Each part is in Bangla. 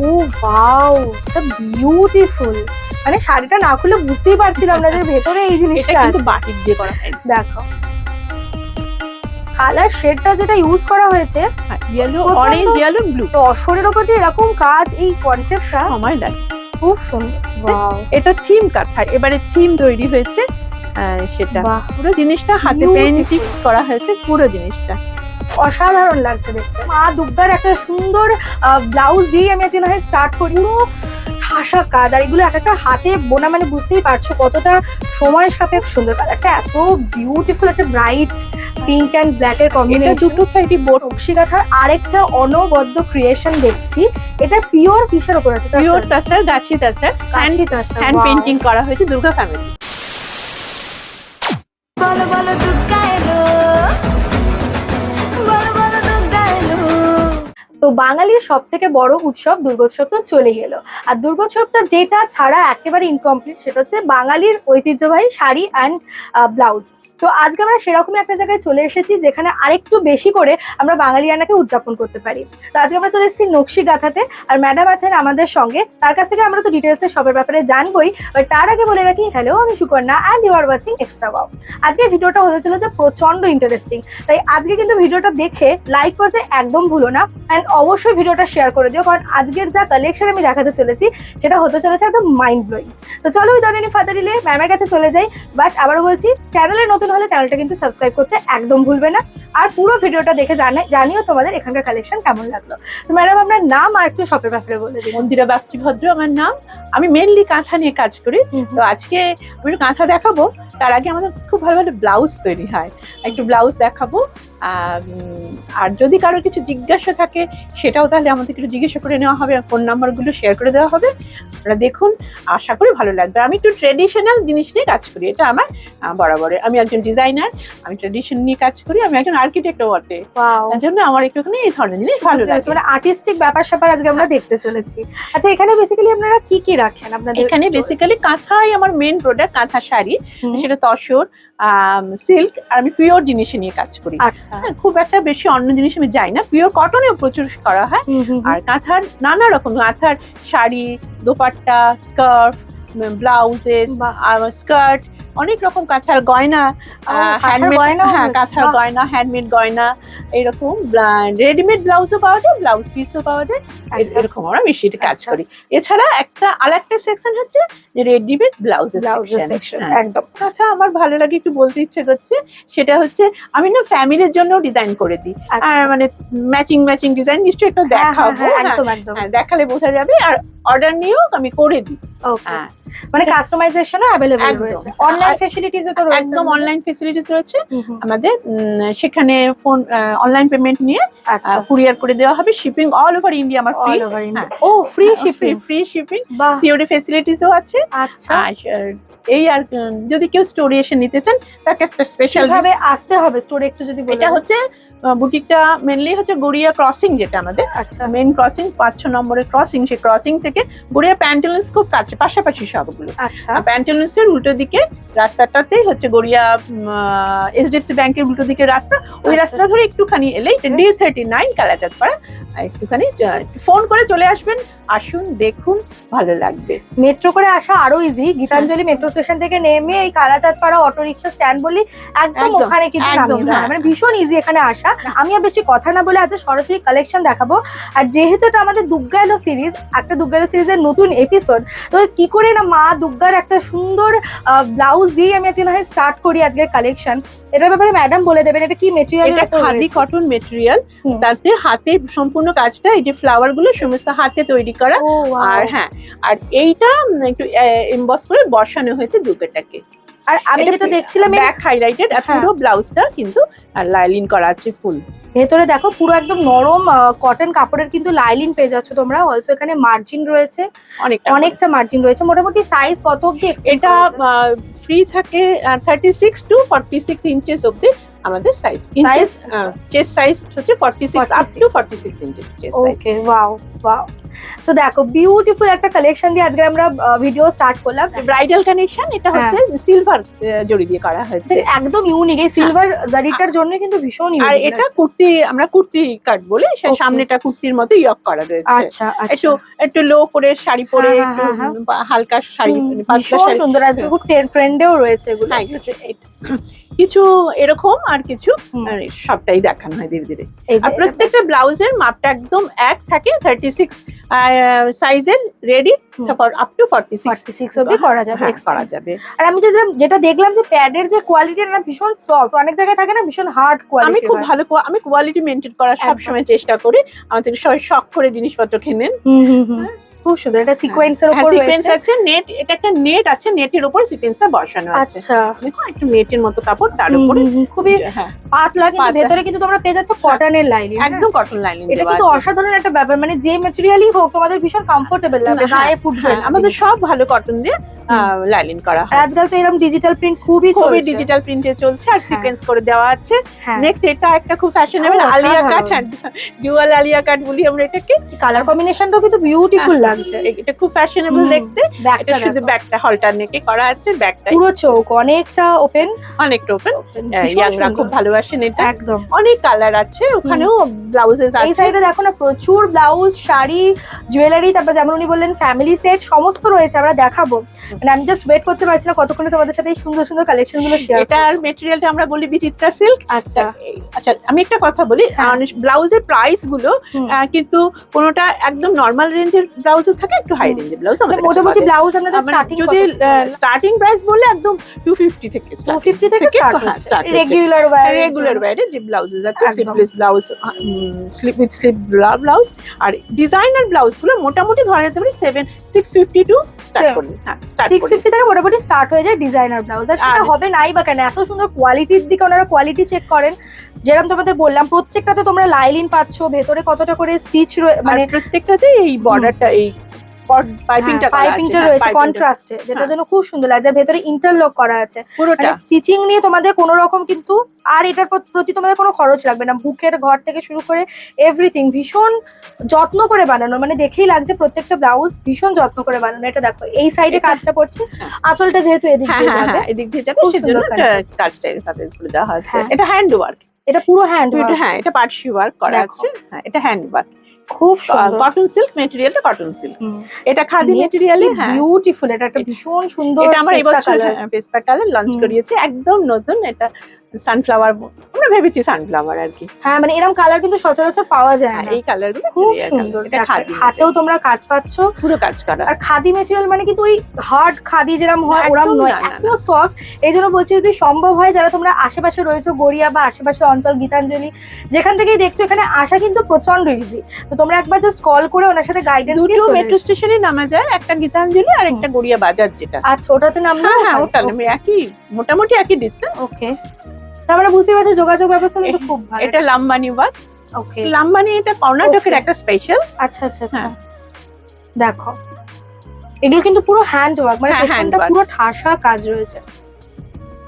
ও ওয়াও, এটা বিউটিফুল। মানে শাড়িটা না খুলে বুঝতেই পারছিলাম না যে ভেতরে এই এটা জিনিসটা কিন্তু আছে। বাটিক দিয়ে করা হয়। দেখো কালার শেডটা যেটা ইউজ করা হয়েছে, ইয়েলো, প্রচণ্ড- অরেঞ্জ, ইয়েলো, ব্লু। দর্শনের ওপর যে এরকম কাজ, এই কনসেপ্টটা সময় লাগে। খুব সুন্দর। ওয়াও, এটা থিম কাঁথা, এবারে থিম তৈরি হয়েছে। সেটা বাহ, পুরো জিনিসটা হাতে পেন্টিং করা হয়েছে, পুরো জিনিসটা অসাধারণ লাগছে দেখতে। মা দুর্গার একটা সুন্দর ব্লাউজ দিয়ে আমি আজকে না হয় স্টার্ট করি। পুরো ঠাসা কাজ, আর এগুলো এক একটা হাতে বোনা, মানে বুঝতেই পারছো কতটা সময় সাপেক্ষ। সুন্দর কালারটা, এত বিউটিফুল একটা ব্রাইট পিঙ্ক অ্যান্ড ব্ল্যাক এর এটা কম্বিনেশন। দুটো সাইডই বোট। নকশি কাঁথার আরেকটা অনবদ্য ক্রিয়েশন দেখছি। এটা পিওর কিসের উপর আছে? পিওর তাসার, গাছি তাসার, কাঁচি তাসা, হ্যান্ড wow। পেন্টিং করা হয়েছে দুর্গা ফ্যামিলি। বলো বলো দুর্গা এলো, বলো বলো দুর্গা এলো। তো বাঙালির সব থেকে বড় উৎসব দুর্গোৎসব তো চলেই এলো। আর দুর্গোৎসবটা যেটা ছাড়া একেবারে ইনকমপ্লিট, সেটা হচ্ছে বাঙালির ঐতিহ্যবাহী শাড়ি অ্যান্ড ব্লাউজ। তো আজকে আমরা সেরকমই একটা জায়গায় চলে এসেছি যেখানে আরেকটু বেশি করে আমরা বাঙালিয়ানাকে উদযাপন করতে পারি। তো আজকে আমরা চলে এসেছি নকশি গাঁথাতে, আর ম্যাডাম আছেন আমাদের সঙ্গে। তার কাছ থেকে আমরা তো ডিটেলসে সবের ব্যাপারে জানবোই, বাট তার আগে বলে রাখি, হ্যালো, আমি Sukanya and you are watching extra wow. আজকে ভিডিওটা হতে চলেছে প্রচন্ড ইন্টারেস্টিং, তাই আজকে কিন্তু ভিডিওটা দেখে লাইক করতে একদম ভুলো না, অ্যান্ড অবশ্যই ভিডিওটা শেয়ার করে দিও, কারণ আজকের যা কালেকশন আমি দেখাতে চলেছি সেটা হতে চলেছে একদম মাইন্ড ব্লোয়িং। তো চলো উইদাউট এনি ফার্দার ডিলে ম্যামের কাছে চলে যাই। বাট আবারও বলছি, চ্যানেলে নতুন হলে চ্যানেলটা কিন্তু সাবস্ক্রাইব করতে একদম ভুলবে না, আর পুরো ভিডিওটা দেখে জানিও তোমাদের এখানকার কালেকশন কেমন লাগলো। তো ম্যাডাম, আপনার নাম আর একটু শপের ব্যাপারে বলে দিন। মন্দিরা বাগচি ভদ্র আমার নাম। আমি মেনলি কাঁথা নিয়ে কাজ করি। তো আজকে আমি একটু কাঁথা দেখাবো, তার আগে আমাদের খুব ভালো ভালো ব্লাউজ তৈরি হয়, একটু ব্লাউজ দেখাবো। আর যদি কারোর কিছু জিজ্ঞাসা থাকে সেটাও তাহলে আমাদের একটু জিজ্ঞাসা করে নেওয়া হবে, ফোন নাম্বারগুলো শেয়ার করে দেওয়া হবে। আপনারা দেখুন, আশা করি ভালো লাগবে। আমি একটু ট্রেডিশনাল জিনিস নিয়ে কাজ করি, এটা আমার বরাবরের। আমি একজন ডিজাইনার, আমি ট্রেডিশন নিয়ে কাজ করি, আমি একজন আর্কিটেক্টও বটে। ওয়াও, তার জন্য আমার একটুখানি এই ধরনের জিনিস ভালো লাগে। মানে আর্টিস্টিক ব্যাপার স্যাপার আজকে আমরা দেখতে চলেছি। আচ্ছা, এখানে বেসিক্যালি আপনারা কি কি রাখেন আপনাদের? এখানে বেসিক্যালি কাঁথাই আমার মেন প্রোডাক্ট, কাঁথা শাড়ি, সেটা তসর, সিল্ক, আর আমি পিওর জিনিস নিয়ে কাজ করি। আচ্ছা, খুব একটা বেশি অন্য জিনিস আমি যাই না, পিওর কটনেও প্রচুর করা হয়। আর কাঁথার নানা রকম, কাঁথার sari, dupatta, scarf, blouses, skirt, অনেক রকম কাঁথার গয়না, কাঁথার গয়না, হ্যান্ডমেড গয়না, এরকম রেডিমেড ব্লাউজও পাওয়া যায়, ব্লাউজ পিসও পাওয়া যায়। এরকম আমরা বেশিটা কাজ করি। এছাড়া আরেকটা সেকশন হচ্ছে রেডিমেড ব্লাউজের সেকশন। একদম। কথা আমার ভালো লাগে, একটু বলতে ইচ্ছে করছে, সেটা হচ্ছে আমি না ফ্যামিলির জন্য ডিজাইন করে দিই। আর মানে ম্যাচিং ডিজাইন নিশ্চয়ই একটা দেখাবো, একদম একদম, দেখালে বোঝা যাবে। আর অর্ডার নিয়েও আমি করে দিই। মানে কাস্টমাইজেশনও अवेलेबल রয়েছে, অনলাইন ফ্যাসিলিটিসও তো রয়েছে। একদম অনলাইন ফ্যাসিলিটিস রয়েছে আমাদের। সেখানে ফোন অনলাইন পেমেন্ট নিয়ে কুরিয়ার করে দেওয়া হবে, শিপিং অল ওভার ইন্ডিয়া আমার ফ্রি। ও, free shipping, free shipping, COD ফ্যাসিলিটিসও আছে। আচ্ছা, এই আর যদি কেউ স্টোরে এসে নিতে চান, তাকে একটা স্পেশাল ভাবে আসতে হবে স্টোরে, একটু যদি বলেন। এটা হচ্ছে বুটিকটা মেনলি হচ্ছে গড়িয়া ক্রসিং, যেটা আমাদের মেন ক্রসিং, 5-6 নম্বরের ক্রসিং। সেই ক্রসিং থেকে গড়িয়া প্যান্টালুন্স খুব কাছে, পাশাপাশি সবগুলো। প্যান্টালুন্সের উল্টো দিকে রাস্তাটাতেই হচ্ছে গড়িয়া এইচডিএফসি ব্যাংকের উল্টো দিকে রাস্তা। ওই রাস্তাটা ধরে একটুখানি এলেই D39 কালাচাঁদ পাড়া, একটুখানি ফোন করে চলে আসবেন। আসুন, দেখুন, ভালো লাগবে। মেট্রো করে আসা আরো ইজি, গীতাঞ্জলি মেট্রো স্টেশন থেকে নেমে এই কালাচাঁদ পাড়া অটো রিক্সা স্ট্যান্ড বলি একদম ওখানে কিন্তু নামিয়ে দেওয়া, মানে ভীষণ ইজি এখানে আসা। আমি আর বেশি কথা না বলে আজকে সরাসরি কালেকশন দেখাবো। আর যেহেতু এটা আমাদের দুর্গা এলো সিরিজ, একটা দুর্গা এলো সিরিজের নতুন এপিসোড, তো কি করে না মা দুর্গার একটা সুন্দর ব্লাউজ দিয়ে আমি আজকে না হয় স্টার্ট করি আজকের কালেকশন। এটার ব্যাপারে ম্যাডাম বলে দেবেন, এটা কি মেটেরিয়াল? এটা খাদি কটন মেটেরিয়াল, তাতে হাতে সম্পূর্ণ কাজটা, এই যে ফ্লাওয়ার গুলো সমস্ত হাতে তৈরি করা। আর আর এইটা একটু এমবস করে বসানো হয়েছে দুর্গাটাকে। আর আমি যেটা দেখছিলাম, ব্যাক হাইলাইটেড, আর পুরো ব্লাউজটা কিন্তু লাইলিন করা আছে ফুল। ভেতরে দেখো পুরো একদম নরম কটন কাপড়ের কিন্তু লাইলিন পেয়ে যাচ্ছ তোমরা। অলসো এখানে মার্জিন রয়েছে, অনেকটা মার্জিন রয়েছে। মোটামুটি সাইজ কত অবধি? এটা ফ্রি থাকে 36 to 46 ইঞ্চেস অবধি, আমাদের সাইজ Size? চেস্ট সাইজ হচ্ছে 46 up to 46 inch chest size. Okay, wow wow. তো দেখো বিউটিফুল একটা কালেকশন দিয়ে আজকে আমরা ভিডিও স্টার্ট করলাম। ব্রাইডাল কানেকশন এটা হচ্ছে সিলভার জড়ি দিয়ে করা হয়েছে। একদম ইউনিক, এই সিলভার জারিটার জন্য কিন্তু ভীষণ আর ইউনিক। এটা কুর্তি, আমরা কুর্তি কাট বলি, সে Okay. সামনেটা কুর্তির মতো ইয়ক করা রয়েছে। আচ্ছা একটু আচ্ছা, একটু লো করে শাড়ি পরে হ্যাঁ, একটু হ্যাঁ, হালকা শাড়ি পাতলা ভীষণ শাড়ি। সুন্দর, আছে খুব ট্রেন্ডেও রয়েছে এগুলো। হ্যাঁ, কিছু এরকম আর কিছু হুম। সবটাই দেখানো হয় ধীরে ধীরে। এই যে আর প্রত্যেকটা ব্লাউজের মাপটা একদম এক থাকে, 36 সাইজের রেডি, হুম। তারপর আপ টু 46 46 অবধি করা যাবে, হ্যাঁ, extra। করা যাবে। আর আমি যেটা দেখলাম যে প্যাডের যে কোয়ালিটি না ভীষণ সফট, অনেক জায়গায় থাকে না ভীষণ হার্ড আমি কোয়ালিটি। খুব ভালো আমি কোয়ালিটি মেনটেন করার একদম। সবসময় চেষ্টা করি। আমাদের সবাই শখ করে জিনিসপত্র কেনেন। খুব সুন্দর, এটা সিকোয়েন্সের উপর সিকোয়েন্স রয়েছে। আছে, নেট, এটা একটা নেট আছে, নেটের উপর সিকোয়েন্সটা বসানো আছে। আচ্ছা, দেখো একটু নেটের মতো কাপড়, তার উপরে খুবই হ্যাঁ পাতলা, কিন্তু পাতলা। ভেতরে কিন্তু তোমরা পেয়ে যাচ্ছ কটনের লাইনিং। একদম কটন লাইনিং এটা কিন্তু অসাধারণ একটা ব্যাপার, মানে যে ম্যাটেরিয়ালই হোক তোমাদের ভীষণ কমফোর্টেবল লাগবে, হ্যাঁ, গায়ে ফুটবে হ্যাঁ, না। আমাদের সব ভালো কটন দিয়ে লাইনিং করা আর হয়। আজকাল তো এরকম ডিজিটাল প্রিন্ট খুবই খুবই চলছে। ডিজিটাল প্রিন্টে চলছে, আর হ্যাঁ। সিকোয়েন্স করে দেওয়া আছে। হ্যাঁ, নেক্সট এটা একটা খুব ফ্যাশনেবল ও, আলিয়া অসাধারণ। কাট, ডুয়াল আলিয়া কাট বলি আমরা এটাকে। কালার কম্বিনেশনটাও কিন্তু বিউটিফুল লাগছে। এটা খুব ফ্যাশনেবল দেখতে। ব্যাকটা এটা শুধু ব্যাকটা হলটার নেকে করা আছে, ব্যাকটা পুরো চোখ অনেকটা ওপেন, অনেকটা ওপেন। ভীষণ ইয়াংরা সুন্দর। খুব ভালোবাসেন এটা। একদম। অনেক কালার আছে, ওখানেও ব্লাউজেস এই আছে। সাইডে দেখো না প্রচুর ব্লাউজ, শাড়ি, জুয়েলারি, তারপর যেমন উনি বললেন ফ্যামিলি সেট সমস্ত রয়েছে, আমরা দেখাবো। মানে আমি জাস্ট ওয়েট করতে পারছি না কতক্ষণে তোমাদের সাথে এই সুন্দর সুন্দর কালেকশন গুলো শেয়ার। এটার মেটেরিয়ালটা আমরা বলি বিচিত্রা সিল্ক। আচ্ছা, আচ্ছা, আমি একটা কথা বলি, হ্যাঁ। ব্লাউজের প্রাইস গুলো হুম। কিন্তু কোনোটা একদম নর্মাল রেঞ্জের ব্লাউজও থাকে, একটু হাই রেঞ্জের ব্লাউজ মানে মোটামুটি ব্লাউজ আপনাদের স্টার্টিং যদি স্টার্টিং প্রাইস বলে একদম 250 থেকে 250 থেকে স্টার্ট হচ্ছে রেগুলার রেগুলার ওয়্যারে যে ব্লাউজেস আছে, একদম। Sleeveless blouse, slip with slip blouse, আর ডিজাইনার ব্লাউজ গুলো মোটামুটি ধরে নিতে পারি 650 টু স্টার্ট করি। হ্যাঁ, স্টার্ট করি। 650 থেকে মোটামুটি স্টার্ট হয়ে যায় ডিজাইনার ব্লাউজ। আর সেটা আর- হবে নাই বা কেন, এত সুন্দর কোয়ালিটির দিকে ওনারা কোয়ালিটি চেক করেন। যেরকম তোমাদের বললাম প্রত্যেকটাতে তোমরা লাইলিন পাচ্ছ, ভেতরে কতটা করে স্টিচ মানে মানে প্রত্যেকটাতে এই বর্ডারটা, এই পাইপিংটা পাইপিংটা রয়েছে কন্ট্রাস্টে, যেটার জন্য খুব সুন্দর লাগছে। আর ভেতরে ইন্টারলক করা আছে, পুরোটা। মানে স্টিচিং নিয়ে তোমাদের কোনো রকম কিন্তু আর এটার প্রতি তোমাদের কোনো খরচ লাগবে না। বুকের ঘর থেকে শুরু করে এভরিথিং ভীষণ যত্ন করে বানানো, মানে দেখেই লাগছে প্রত্যেকটা ব্লাউজ ভীষণ যত্ন করে বানানো। এটা দেখো এই সাইডে এটা- কাজটা করছে, হ্যাঁ। আঁচলটা যেহেতু এদিক হ্যাঁ দিয়ে হ্যাঁ যাবে, হ্যাঁ, এদিক দিয়ে যাবে, খুব সেজন্য সুন্দর concept। কাজটা এর সাথে করে দেওয়া হচ্ছে। হ্যাঁ। এটা হ্যান্ড ওয়ার্ক, এটা পুরো হ্যান্ড হ্যাঁ, এটা পার্টসি ওয়ার্ক করা দেখো। আছে। হ্যাঁ, এটা হ্যান্ড ওয়ার্ক, খুব সুন্দর। কটন সিল্ক মেটেরিয়ালটা, কটন সিল্ক। হুম। এটা খাদি মেটেরিয়ালে। হ্যাঁ, বিউটিফুল, এটা একটা ভীষণ সুন্দর এটা আমার পেস্তা এবছর কালার। পেস্তা কালার লঞ্চ হুম। করিয়েছি, একদম নতুন। এটা সানফ্লাওয়ার, আমরা ভেবেছি সানফ্লাওয়ার আর কি। হ্যাঁ, মানে এরকম কালার কিন্তু সচরাচর পাওয়া যায় হ্যাঁ, না। এই কালার গুলো খুব clear সুন্দর, colour। এটা দেখো, খাদি হাতেও তোমরা কাজ পাচ্ছ। পুরো কাজ করা। আর খাদি ম্যাটেরিয়াল মানে কিন্তু ওই হার্ড খাদি যেরকম হয় একদম ওরম নয়, না, না, এত সফট। এই জন্য বলছি যদি সম্ভব হয়, যারা তোমরা আশেপাশে রয়েছো, গড়িয়া বা আশেপাশের অঞ্চল, গীতাঞ্জলি যেখান থেকেই দেখছো, এখানে আসা কিন্তু প্রচন্ড ইজি। তো তোমরা একবার জাস্ট কল করে ওনার সাথে গাইডেন্স নিয়ে দুটো চলে মেট্রো এসো। স্টেশনে নামা যায়, একটা গীতাঞ্জলি আর একটা গড়িয়া বাজার যেটা। আচ্ছা, ওটাতে নামলে হ্যাঁ হ্যাঁ, ওটা একই, মোটামুটি একই ডিস্টেন্স। ওকে, তারপরে বুঝতে পারছো যোগাযোগ ব্যবস্থা কিন্তু খুব ভালো। এটা লাম্বানি ওয়ার্ক। ওকে, লাম্বানি এটা কর্ণাটকের Okay. একটা স্পেশাল। আচ্ছা আচ্ছা আচ্ছা, হ্যাঁ। দেখো এগুলো কিন্তু পুরো হ্যান্ড ওয়ার্ক, মানে হ্যাঁ, hand পেছনটা work। পুরো ঠাসা কাজ রয়েছে।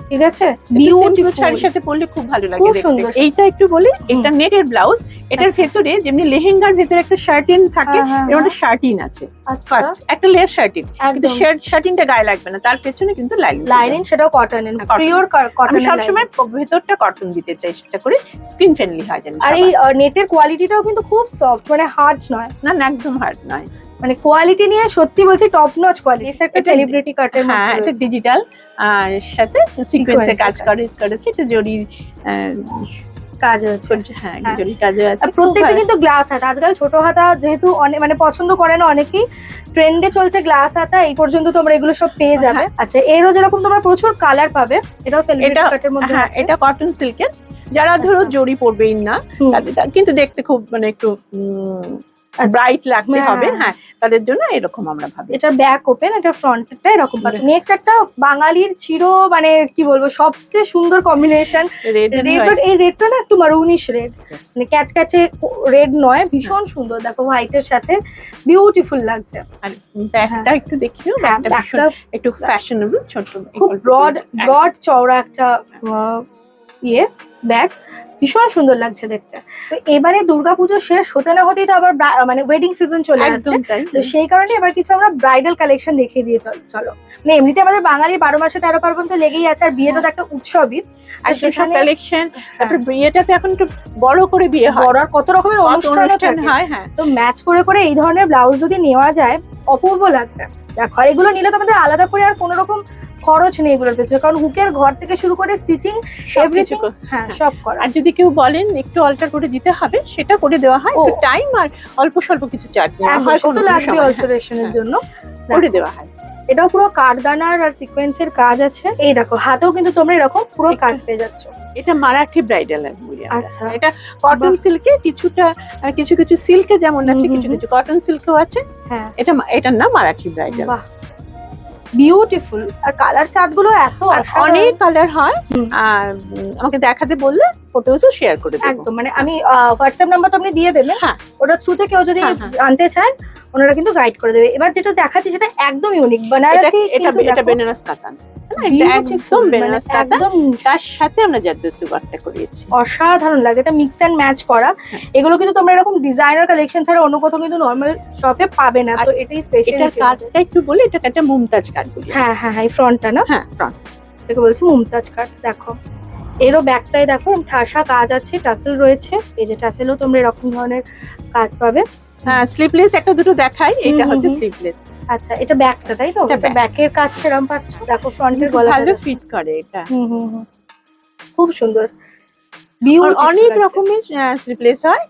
ঠিক আছে, বিউটিফুল বিউটিফুল শাড়ির সাথে পরলে খুব ভালো লাগে খুব দেখতে। সুন্দর। এইটা একটু বলি, এটা নেটের ব্লাউজ। এটার আচ্ছা। ভেতরে যেমনি লেহেঙ্গার ভেতরে একটা শার্টিন থাকে, হ্যাঁ, হ্যাঁ, এর মধ্যে শার্টিন আছে। আচ্ছা, ফার্স্ট একটা লেয়ার শার্টিন, কিন্তু একদম শার্টিনটা গায়ে লাগবে না, তার পেছনে কিন্তু লাইনিং। লাইনিং, সেটাও কটনের, Cotton। পিওর আমি কটনের। সবসময় ভেতরটা কটন দিতে চেষ্টা করি, স্কিন ফ্রেন্ডলি হয় যেন। আর এই নেটের কোয়ালিটিটাও কিন্তু খুব সফট, মানে হার্ড নয়, না না, একদম হার্ড নয়। মানে কোয়ালিটি নিয়ে সত্যি বলছি টপ নচ কোয়ালিটি। একটা এটা- সেলিব্রিটি কাটের হ্যাঁ, এটা মধ্যে ডিজিটাল আর সাথে সিকোয়েন্সে Sequence কাজ এর কাজ। করেছে। এটা জরির কাজ হয়েছে। হ্যাঁ, হ্যাঁ। জরির কাজও আছে। আর প্রত্যেকটা কিন্তু গ্লাস হাতা, আজকাল ছোট হাতা যেহেতু অনেক মানে পছন্দ করে না অনেকেই, ট্রেন্ডে চলছে গ্লাস হাতা, এই পর্যন্ত তোমরা এগুলো সব পেয়ে যাবে। আচ্ছা, এরও যেরকম তোমরা প্রচুর কালার পাবে, এটাও সেলিব্রিটি এটা- কাটের মধ্যে হ্যাঁ, আছে। এটা কটন সিল্কের। যারা ধরো আচ্ছা। জরি পরবেই না, হুম। কিন্তু দেখতে খুব মানে একটু আচ্ছা। ব্রাইট লাগতে হ্যাঁ, হবে। হ্যাঁ। হ্যাঁ, তাদের জন্য এরকম আমরা ভাবি। এটার ব্যাক ওপেন, এটার ফ্রন্টটা এরকম পাচ্ছ। নেক্সট একটা বাঙালির মানে কি বলবো সবচেয়ে সুন্দর কম্বিনেশন, রেড রেড। এই রেডটা না একটু মারুনিশ রেড, মানে ক্যাটক্যাটে রেড নয়, ভীষণ সুন্দর। দেখো হোয়াইটের সাথে বিউটিফুল লাগছে। আর ব্যাগটা একটু দেখিও, হ্যাঁ, ব্যাগটা ব্যাগটা একটু ফ্যাশনেবল, ছোট খুব ব্রড চওড়া একটা ইয়ে ব্যাগ, ভীষণ সুন্দর লাগছে দেখতে। তো এবারে দুর্গাপুজো শেষ হতে না হতেই তো আবার মানে ওয়েডিং সিজন চলে আসছে, একদম তাই। তো সেই কারণে এবার কিছু আমরা ব্রাইডাল কালেকশন দেখিয়ে দিয়ে চলো। মানে এমনিতে আমাদের বাঙালির 12 মাসে 13 পার্বণ তো লেগেই আছে, আর বিয়েটা তো একটা উৎসবই। আর সেসব কালেকশন, তারপর বিয়েটাতে এখন একটু বড় করে বিয়ে হয়, বড় আর কত রকমের অনুষ্ঠান হয়। হ্যাঁ, তো ম্যাচ করে করে এই ধরনের ব্লাউজ যদি নেওয়া যায় অপূর্ব লাগবে। দেখো, আর এগুলো নিলে তো আমাদের আলাদা করে আর কোনো রকম খরচ নেই এগুলোর পেছনে, কারণ হুকের ঘর থেকে শুরু করে স্টিচিং এভরিথিং, হ্যাঁ সব করা। আর যদি কেউ বলেন একটু অল্টার করে দিতে হবে, সেটা করে দেওয়া হয়, একটু টাইম আর অল্প স্বল্প কিছু চার্জ নেওয়া হয়, তো লাগবে অল্টারেশনের জন্য, করে দেওয়া হয়। এটাও পুরো কাঠদানার আর সিকোয়েন্সের কাজ আছে। এই দেখো, হাতেও কিন্তু তোমরা এরকম পুরো কাজ পেয়ে যাচ্ছ। এটা মারাঠি ব্রাইডাল। আচ্ছা, এটা কটন সিল্কে, কিছুটা কিছু কিছু সিল্কে যেমন আছে, কিছু কিছু কটন সিল্কও আছে। হ্যাঁ, এটার নাম মারাঠি ব্রাইডাল। বাহ, বিউটিফুল। আর কালার চার্ট গুলো এত অনেক কালার হয়, আর আমাকে দেখাতে বললে ফটোসও শেয়ার করে দেব। একদম, মানে আমি হোয়াটসঅ্যাপ নাম্বার তো আপনি দিয়ে দেবেন, হ্যাঁ, ওটা থ্রুতে কেউ যদি জানতে চায় ওনারা কিন্তু গাইড করে দেবে। এবার যেটা দেখাচ্ছি সেটা একদম ইউনিক বেনারসি, এটা বেনারস কাতান, একদম বেনারস কাতান, তার সাথে আমরা জারদোসি ওয়ার্কটা করিয়েছি। অসাধারণ লাগে, এটা মিক্স এন্ড ম্যাচ করা। এগুলো কিন্তু তোমরা এরকম ডিজাইনার কালেকশন ছাড়া অন্য কোথাও কিন্তু নরমাল শপে পাবে না, তো এটাই স্পেশাল। এটার কাজটা একটু বলি, এটা একটা মুমতাজ কাট বলি। হ্যাঁ হ্যাঁ হ্যাঁ, এই ফ্রন্টটা না? হ্যাঁ, ফ্রন্ট, এটাকে বলছি মুমতাজ কাট। দেখো, এরও ব্যাকটাই দেখো ঠাসা কাজ আছে, টাসেল রয়েছে। এই যে টাসেলও তোমরা এরকম ধরনের কাজ পাবে। হ্যাঁ, স্লিভলেস একটা দুটো দেখাই, এটা হচ্ছে স্লিভলেস। আচ্ছা, এটা ব্যাকটা তাই তো? এটা ব্যাকের কাজ সেরকম পাচ্ছ। দেখো ফ্রন্টের গলা ভালো ফিট করে এটা। খুব সুন্দর। অনেক রকমের স্লিভলেস হয়,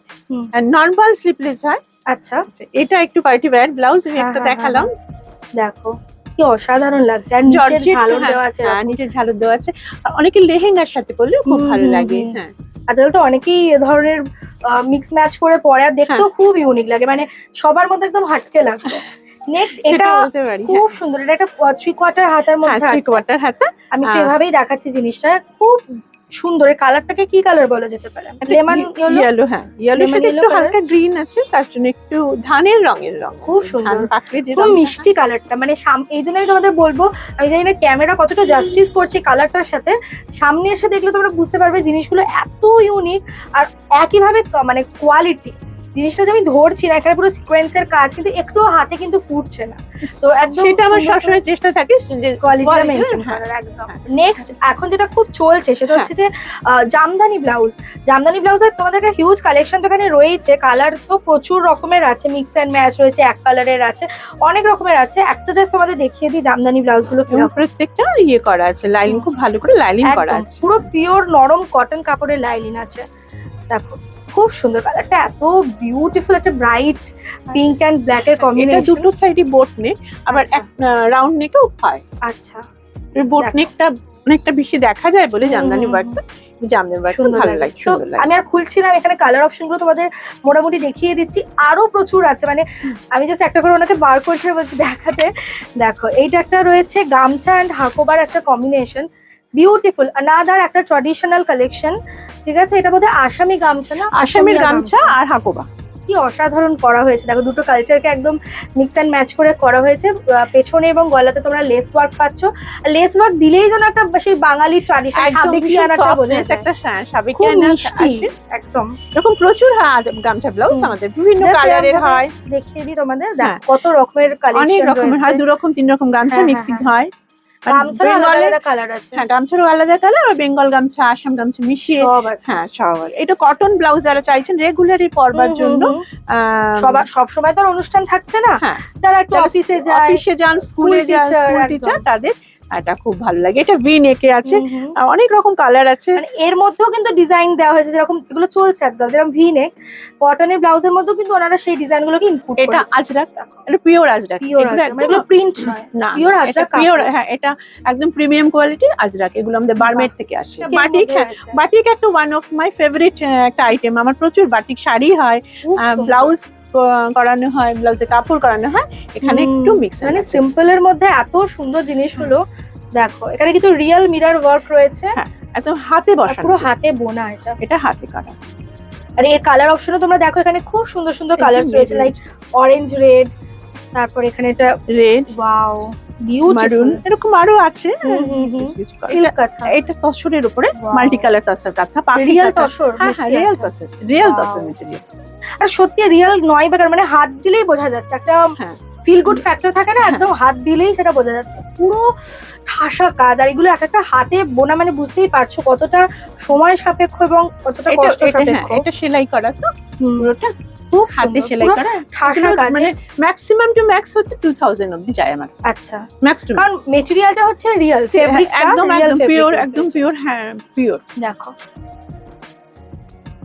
নরমাল স্লিভলেস হয়। আচ্ছা, এটা একটু পার্টি ওয়্যার ব্লাউজ, আমি একটা দেখালাম। দেখো কি অসাধারণ লাগছে, আর নিচের ঝালর দেওয়া আছে। হ্যাঁ, নিচের ঝালর দেওয়া আছে। অনেকে লেহেঙ্গার সাথে করলেও খুব ভালো লাগে। হ্যাঁ, আজকাল তো অনেকেই এ ধরনের মিক্স ম্যাচ করে পরে, আর দেখতেও খুব ইউনিক লাগে, মানে সবার মধ্যে একদম হাটকে লাগবে। নেক্সট, এটা খুব সুন্দর, এটা একটা 3/4 হাতার মধ্যে আছে। 3/4 হাতা। আমি একটু এভাবেই দেখাচ্ছি জিনিসটা, খুব সুন্দর। এই কালারটাকে কি কালার বলা যেতে পারে? Lemon yellow. হ্যাঁ, ইয়েলোর সাথে একটু হালকা গ্রিন আছে, তার জন্য একটু ধানের রঙের রং। খুব সুন্দর, পাকড়ে যে খুব মিষ্টি কালারটা। মানে এই জন্য আমি তোমাদের বলবো, আমি জানি না ক্যামেরা কতটা জাস্টিস করছে কালারটার সাথে, সামনে এসে দেখলে তোমরা বুঝতে পারবে জিনিসগুলো এত ইউনিক, আর একইভাবে মানে কোয়ালিটি। জিনিসটা যে আমি ধরছি না, এখানে পুরো সিকোয়েন্সের কাজ, কিন্তু একটু হাতে কিন্তু ফুটছে না। তো একদম সেটা আমার সবসময় চেষ্টা থাকে যে কোয়ালিটিটা মেইনটেইন করার। একদম। নেক্সট, এখন যেটা খুব চলছে সেটা হচ্ছে যে জামদানি ব্লাউজ। জামদানি ব্লাউজের তোমাদেরকে হিউজ কালেকশন তো এখানে রয়েছে। কালার তো প্রচুর রকমের আছে, মিক্স এন্ড ম্যাচ রয়েছে, এক কালারের আছে, অনেক রকমের আছে। একটা জাস্ট তোমাদের দেখিয়ে দিই জামদানি ব্লাউজগুলো কি। প্রত্যেকটা ইয়ে করা আছে, লাইনিং খুব ভালো করে লাইনিং করা আছে, পুরো পিওর নরম কটন কাপড়ের লাইনিং আছে। দেখো, খুব সুন্দর কালারটা, এত বিউটিফুল, একটা ব্রাইট পিঙ্ক এন্ড ব্ল্যাক এর কম্বিনেশন। এটা দুটো সাইডে বোট নেক, আবার এক রাউন্ড নেকও হয়। আচ্ছা, বোট নেকটা অনেকটা বেশি দেখা যায় বলে জামদানি ওয়ার্কটা, জামদানি ওয়ার্ক ভালো লাগে, সুন্দর লাগে। আমি আর খুলছি না, এখানে কালার অপশনগুলো তোমাদের মোটামুটি দেখিয়ে দিচ্ছি, আরো প্রচুর আছে। মানে আমি জাস্ট একটা করে ওনাকে বার করছি বলছি দেখাতে। দেখো, এইটা একটা রয়েছে গামছা এন্ড হাকোবার একটা কম্বিনেশন, বিউটিফুল। আনাদার একটা ট্র্যাডিশনাল কালেকশন, ঠিক আছে? এটা বোধহয় আসামি গামছা না? আসামের গামছা আর হাকোবা, কি অসাধারণ করা হয়েছে। দেখো, দুটো কালচারকে একদম মিক্স অ্যান্ড ম্যাচ করে করা হয়েছে। পেছনে এবং গলাতে তোমরা লেস ওয়ার্ক পাচ্ছ। লেস ওয়ার্ক দিলেই যেন একটা সেই বাঙালি ট্র্যাডিশন সাবেকিয়ানাটা বোঝা যায়, একটা সাবেকিয়ানা মিষ্টি একদম। এরকম প্রচুর গামছা ব্লাউজ আমাদের বিভিন্ন কালারের হয়। দেখিয়ে দিই তোমাদের, দেখো কত রকমের কালেকশন, অনেক রকমের হয়, 2 রকম 3 রকম গামছা মিক্সিং হয়। গামছারও আলাদা কালার আছে। হ্যাঁ, গামছারও আলাদা কালার, আর বেঙ্গল গামছা, আসাম গামছা মিশিয়ে সব আছে। হ্যাঁ, সব। এটা কটন ব্লাউজ যারা চাইছেন রেগুলারই পরবার জন্য, সব সময় তো অনুষ্ঠান থাকছে না, যারা একটু অফিসে যান, স্কুলে যান, স্কুল টিচার, তাদের এটা খুব ভালো লাগে। এটা ভি নেকে আছে, অনেক রকম কালার আছে। মানে এর মধ্যেও কিন্তু ডিজাইন দেওয়া হয়েছে, যেরকম যেগুলো চলছে আজকাল, যেরকম ভি নেক কটনের ব্লাউজের মধ্যেও কিন্তু ওনারা সেই ডিজাইনগুলোকে ইনপুট করেছে। এটা আজরাক, এটা পিওর আজরাক, এগুলো প্রিন্ট নয়, না পিওর আজরাক, পিওর। হ্যাঁ, এটা একদম প্রিমিয়াম কোয়ালিটির আজরাক, এগুলো আমাদের বার্মেড থেকে আসে। বাটিক, বাটিক একটা ওয়ান অফ মাই ফেভারিট একটা আইটেম। আমার প্রচুর বাটিক শাড়ি হয়, ব্লাউজ করানো হয়, ব্লাউজে কাপড় করানো হয়। এখানে একটু মিক্স, মানে সিম্পল এর মধ্যে এত সুন্দর জিনিসগুলো। দেখো, এখানে কিন্তু রিয়েল মিরর ওয়ার্ক রয়েছে, একদম হাতে বসানো, পুরো হাতে বোনা। এটা হাতে করা। আর এর কালার অপশনও তোমরা দেখো, এখানে খুব সুন্দর সুন্দর কালার রয়েছে, লাইক অরেঞ্জ, রেড, তারপর এখানে এটা রেড, ওয়াও, মারুন, এরকম আরো আছে। সিল্ক কাঁথা, এটা তসরের উপরে Wow. মাল্টি কালার তসর কাঁথা, রিয়েল তসর, হ্যাঁ real tussar, real tussar material. আর সত্যি রিয়েল নয় বেকার, মানে হাত দিলেই বোঝা যাচ্ছে একটা হ্যাঁ। ফিল গুড ফ্যাক্টর থাকে না, একদম হাত দিলেই সেটা বোঝা যাচ্ছে। পুরো ঠাসা কাজ, আর এগুলো এক একটা হাতে বোনা, মানে বুঝতেই পারছো কতটা সময় সাপেক্ষ এবং কতটা কষ্ট সাপেক্ষ। এটা সেলাই করা তো পুরোটা, খুব হাতে সেলাই করা ঠাসা কাজ, মানে ম্যাক্সিমাম টু ম্যাক্স হচ্ছে 2000 অবধি যায় আমার। আচ্ছা, ম্যাক্স টু কারণ মেটেরিয়ালটা হচ্ছে রিয়েল ফেব্রিক, একদম একদম পিওর, একদম পিওর। হ্যাঁ পিওর। দেখো,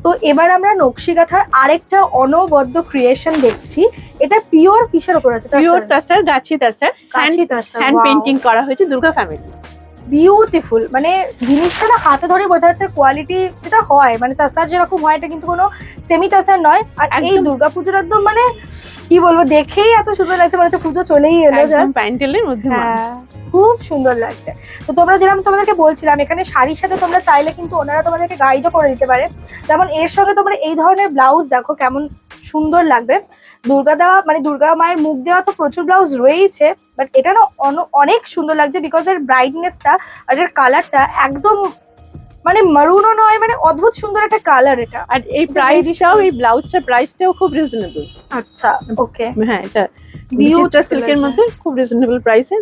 তো এবার আমরা নকশি কাঁথার আরেকটা অনবদ্য ক্রিয়েশন দেখছি। এটা পিওর কিসের উপর আছে? পিওর তসর, গাছি তসর, কাঁচি তাসা, হ্যান্ড পেইন্টিং করা হয়েছে দুর্গা ফ্যামিলি। বিউটিফুল, মানে জিনিসটা না হাতে ধরে বোঝা যাচ্ছে কোয়ালিটি যেটা হয়, মানে তাসার যেরকম হয় এটা কিন্তু কোনো সেমি তাসার নয়। আর এই একদম। দুর্গাপুজোর একদম মানে কি বলবো, দেখেই এত সুন্দর লাগছে, মনে হচ্ছে পুজো চলেই এলো। একদম জাস্ট প্যান্ডেলের মধ্যে। খুব সুন্দর লাগছে। তো তোমরা যেরকম তোমাদেরকে বলছিলাম, এখানে শাড়ির সাথে তোমরা চাইলে কিন্তু ওনারা তোমাদেরকে গাইডও করে দিতে পারে। যেমন এর সঙ্গে তোমরা এই ধরনের ব্লাউজ দেখো কেমন সুন্দর লাগবে। দুর্গা দেওয়া মানে দুর্গা মায়ের মুখ দেওয়া তো প্রচুর ব্লাউজ রয়েইছে, বাট এটা না অনেক সুন্দর লাগছে বিকজ এর ব্রাইটনেসটা আর এর কালারটা একদম মানে মারুনও নয়, মানে অদ্ভুত সুন্দর একটা কালার এটা। আর এই প্রাইসটাও, এই ব্লাউজটার প্রাইসটাও খুব রিজনেবল। আচ্ছা, ওকে, হ্যাঁ এটা বিউটিফুল সিল্কের আছে। মধ্যে খুব রিজনেবল প্রাইসে।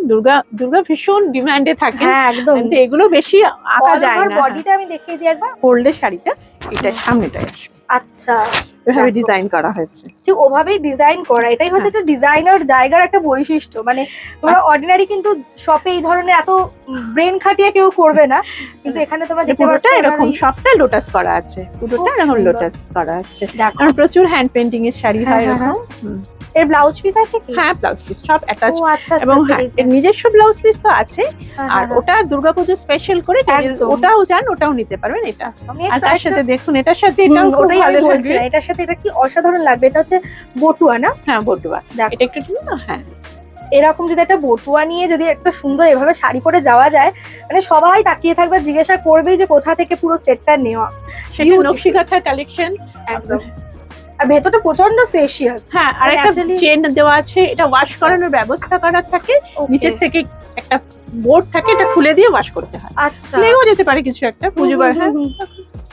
দুর্গা ভীষণ ডিমান্ডে থাকে, হ্যাঁ একদম। কিন্তু এগুলো বেশি আঁকা যায় না। বডিটা আমি দেখিয়ে দিই একবার। ফোল্ডের শাড়িটা এটা সামনেটাই আসবে, আচ্ছা, এভাবে দেখো। ডিজাইন করা হয়েছে। ঠিক ওভাবেই ডিজাইন করা, এটাই হচ্ছে একটা ডিজাইনার জায়গার একটা বৈশিষ্ট্য। মানে তোমরা অর্ডিনারি কিন্তু শপে এই ধরনের এত ব্রেন খাটিয়ে কেউ করবে না, কিন্তু এখানে তোমরা দেখতে পাচ্ছ পুরোটা এরকম, সবটা লোটাস করা আছে, পুরোটা খুব এরকম সুন্দর। লোটাস করা আছে। দেখো। কারণ প্রচুর হ্যান্ড পেইন্টিং এর শাড়ি হয় হ্যাঁ, এরকম। এর ব্লাউজ পিস আছে কি? হ্যাঁ ব্লাউজ পিস সব অ্যাটাচ, ও আচ্ছা, এবং আচ্ছা, হ্যাঁ, এই যে। এর নিজস্ব ব্লাউজ পিস তো আছে। হ্যাঁ, আর হ্যাঁ, ওটা দুর্গাপুজো স্পেশাল করে একদম। ওটাও চান, ওটাও নিতে পারবেন। এটা আমি আর তার excited। সাথে দেখুন, এটার সাথে এটাও হুম, খুব ওটাই আমি ভালো বলছি, লাগবে। এটার সাথে এটা কি অসাধারণ লাগবে। এটা হচ্ছে বটুয়া না? হ্যাঁ বটুয়া, দেখো। এটা একটু ঠিক না? হ্যাঁ এরকম যদি একটা বটুয়া নিয়ে যদি একটা সুন্দর এভাবে শাড়ি পরে যাওয়া যায়, মানে সবাই তাকিয়ে থাকবে, জিজ্ঞাসা করবেই যে কোথা থেকে পুরো সেটটা নেওয়া। সেটা Beautiful. নকশি কাঁথার কালেকশন একদম। আর ভেতরটা প্রচন্ড স্পেশিয়াস। হ্যাঁ, আর আর একটা actually- চেন দেওয়া আছে, এটা ওয়াশ করানোর ব্যবস্থা করা থাকে। নিচের থেকে একটা বোর্ড থাকে, এটা খুলে দিয়ে ওয়াশ করতে হয়। আচ্ছা, লেগেও যেতে পারে কিছু একটা পুজোবার। হ্যাঁ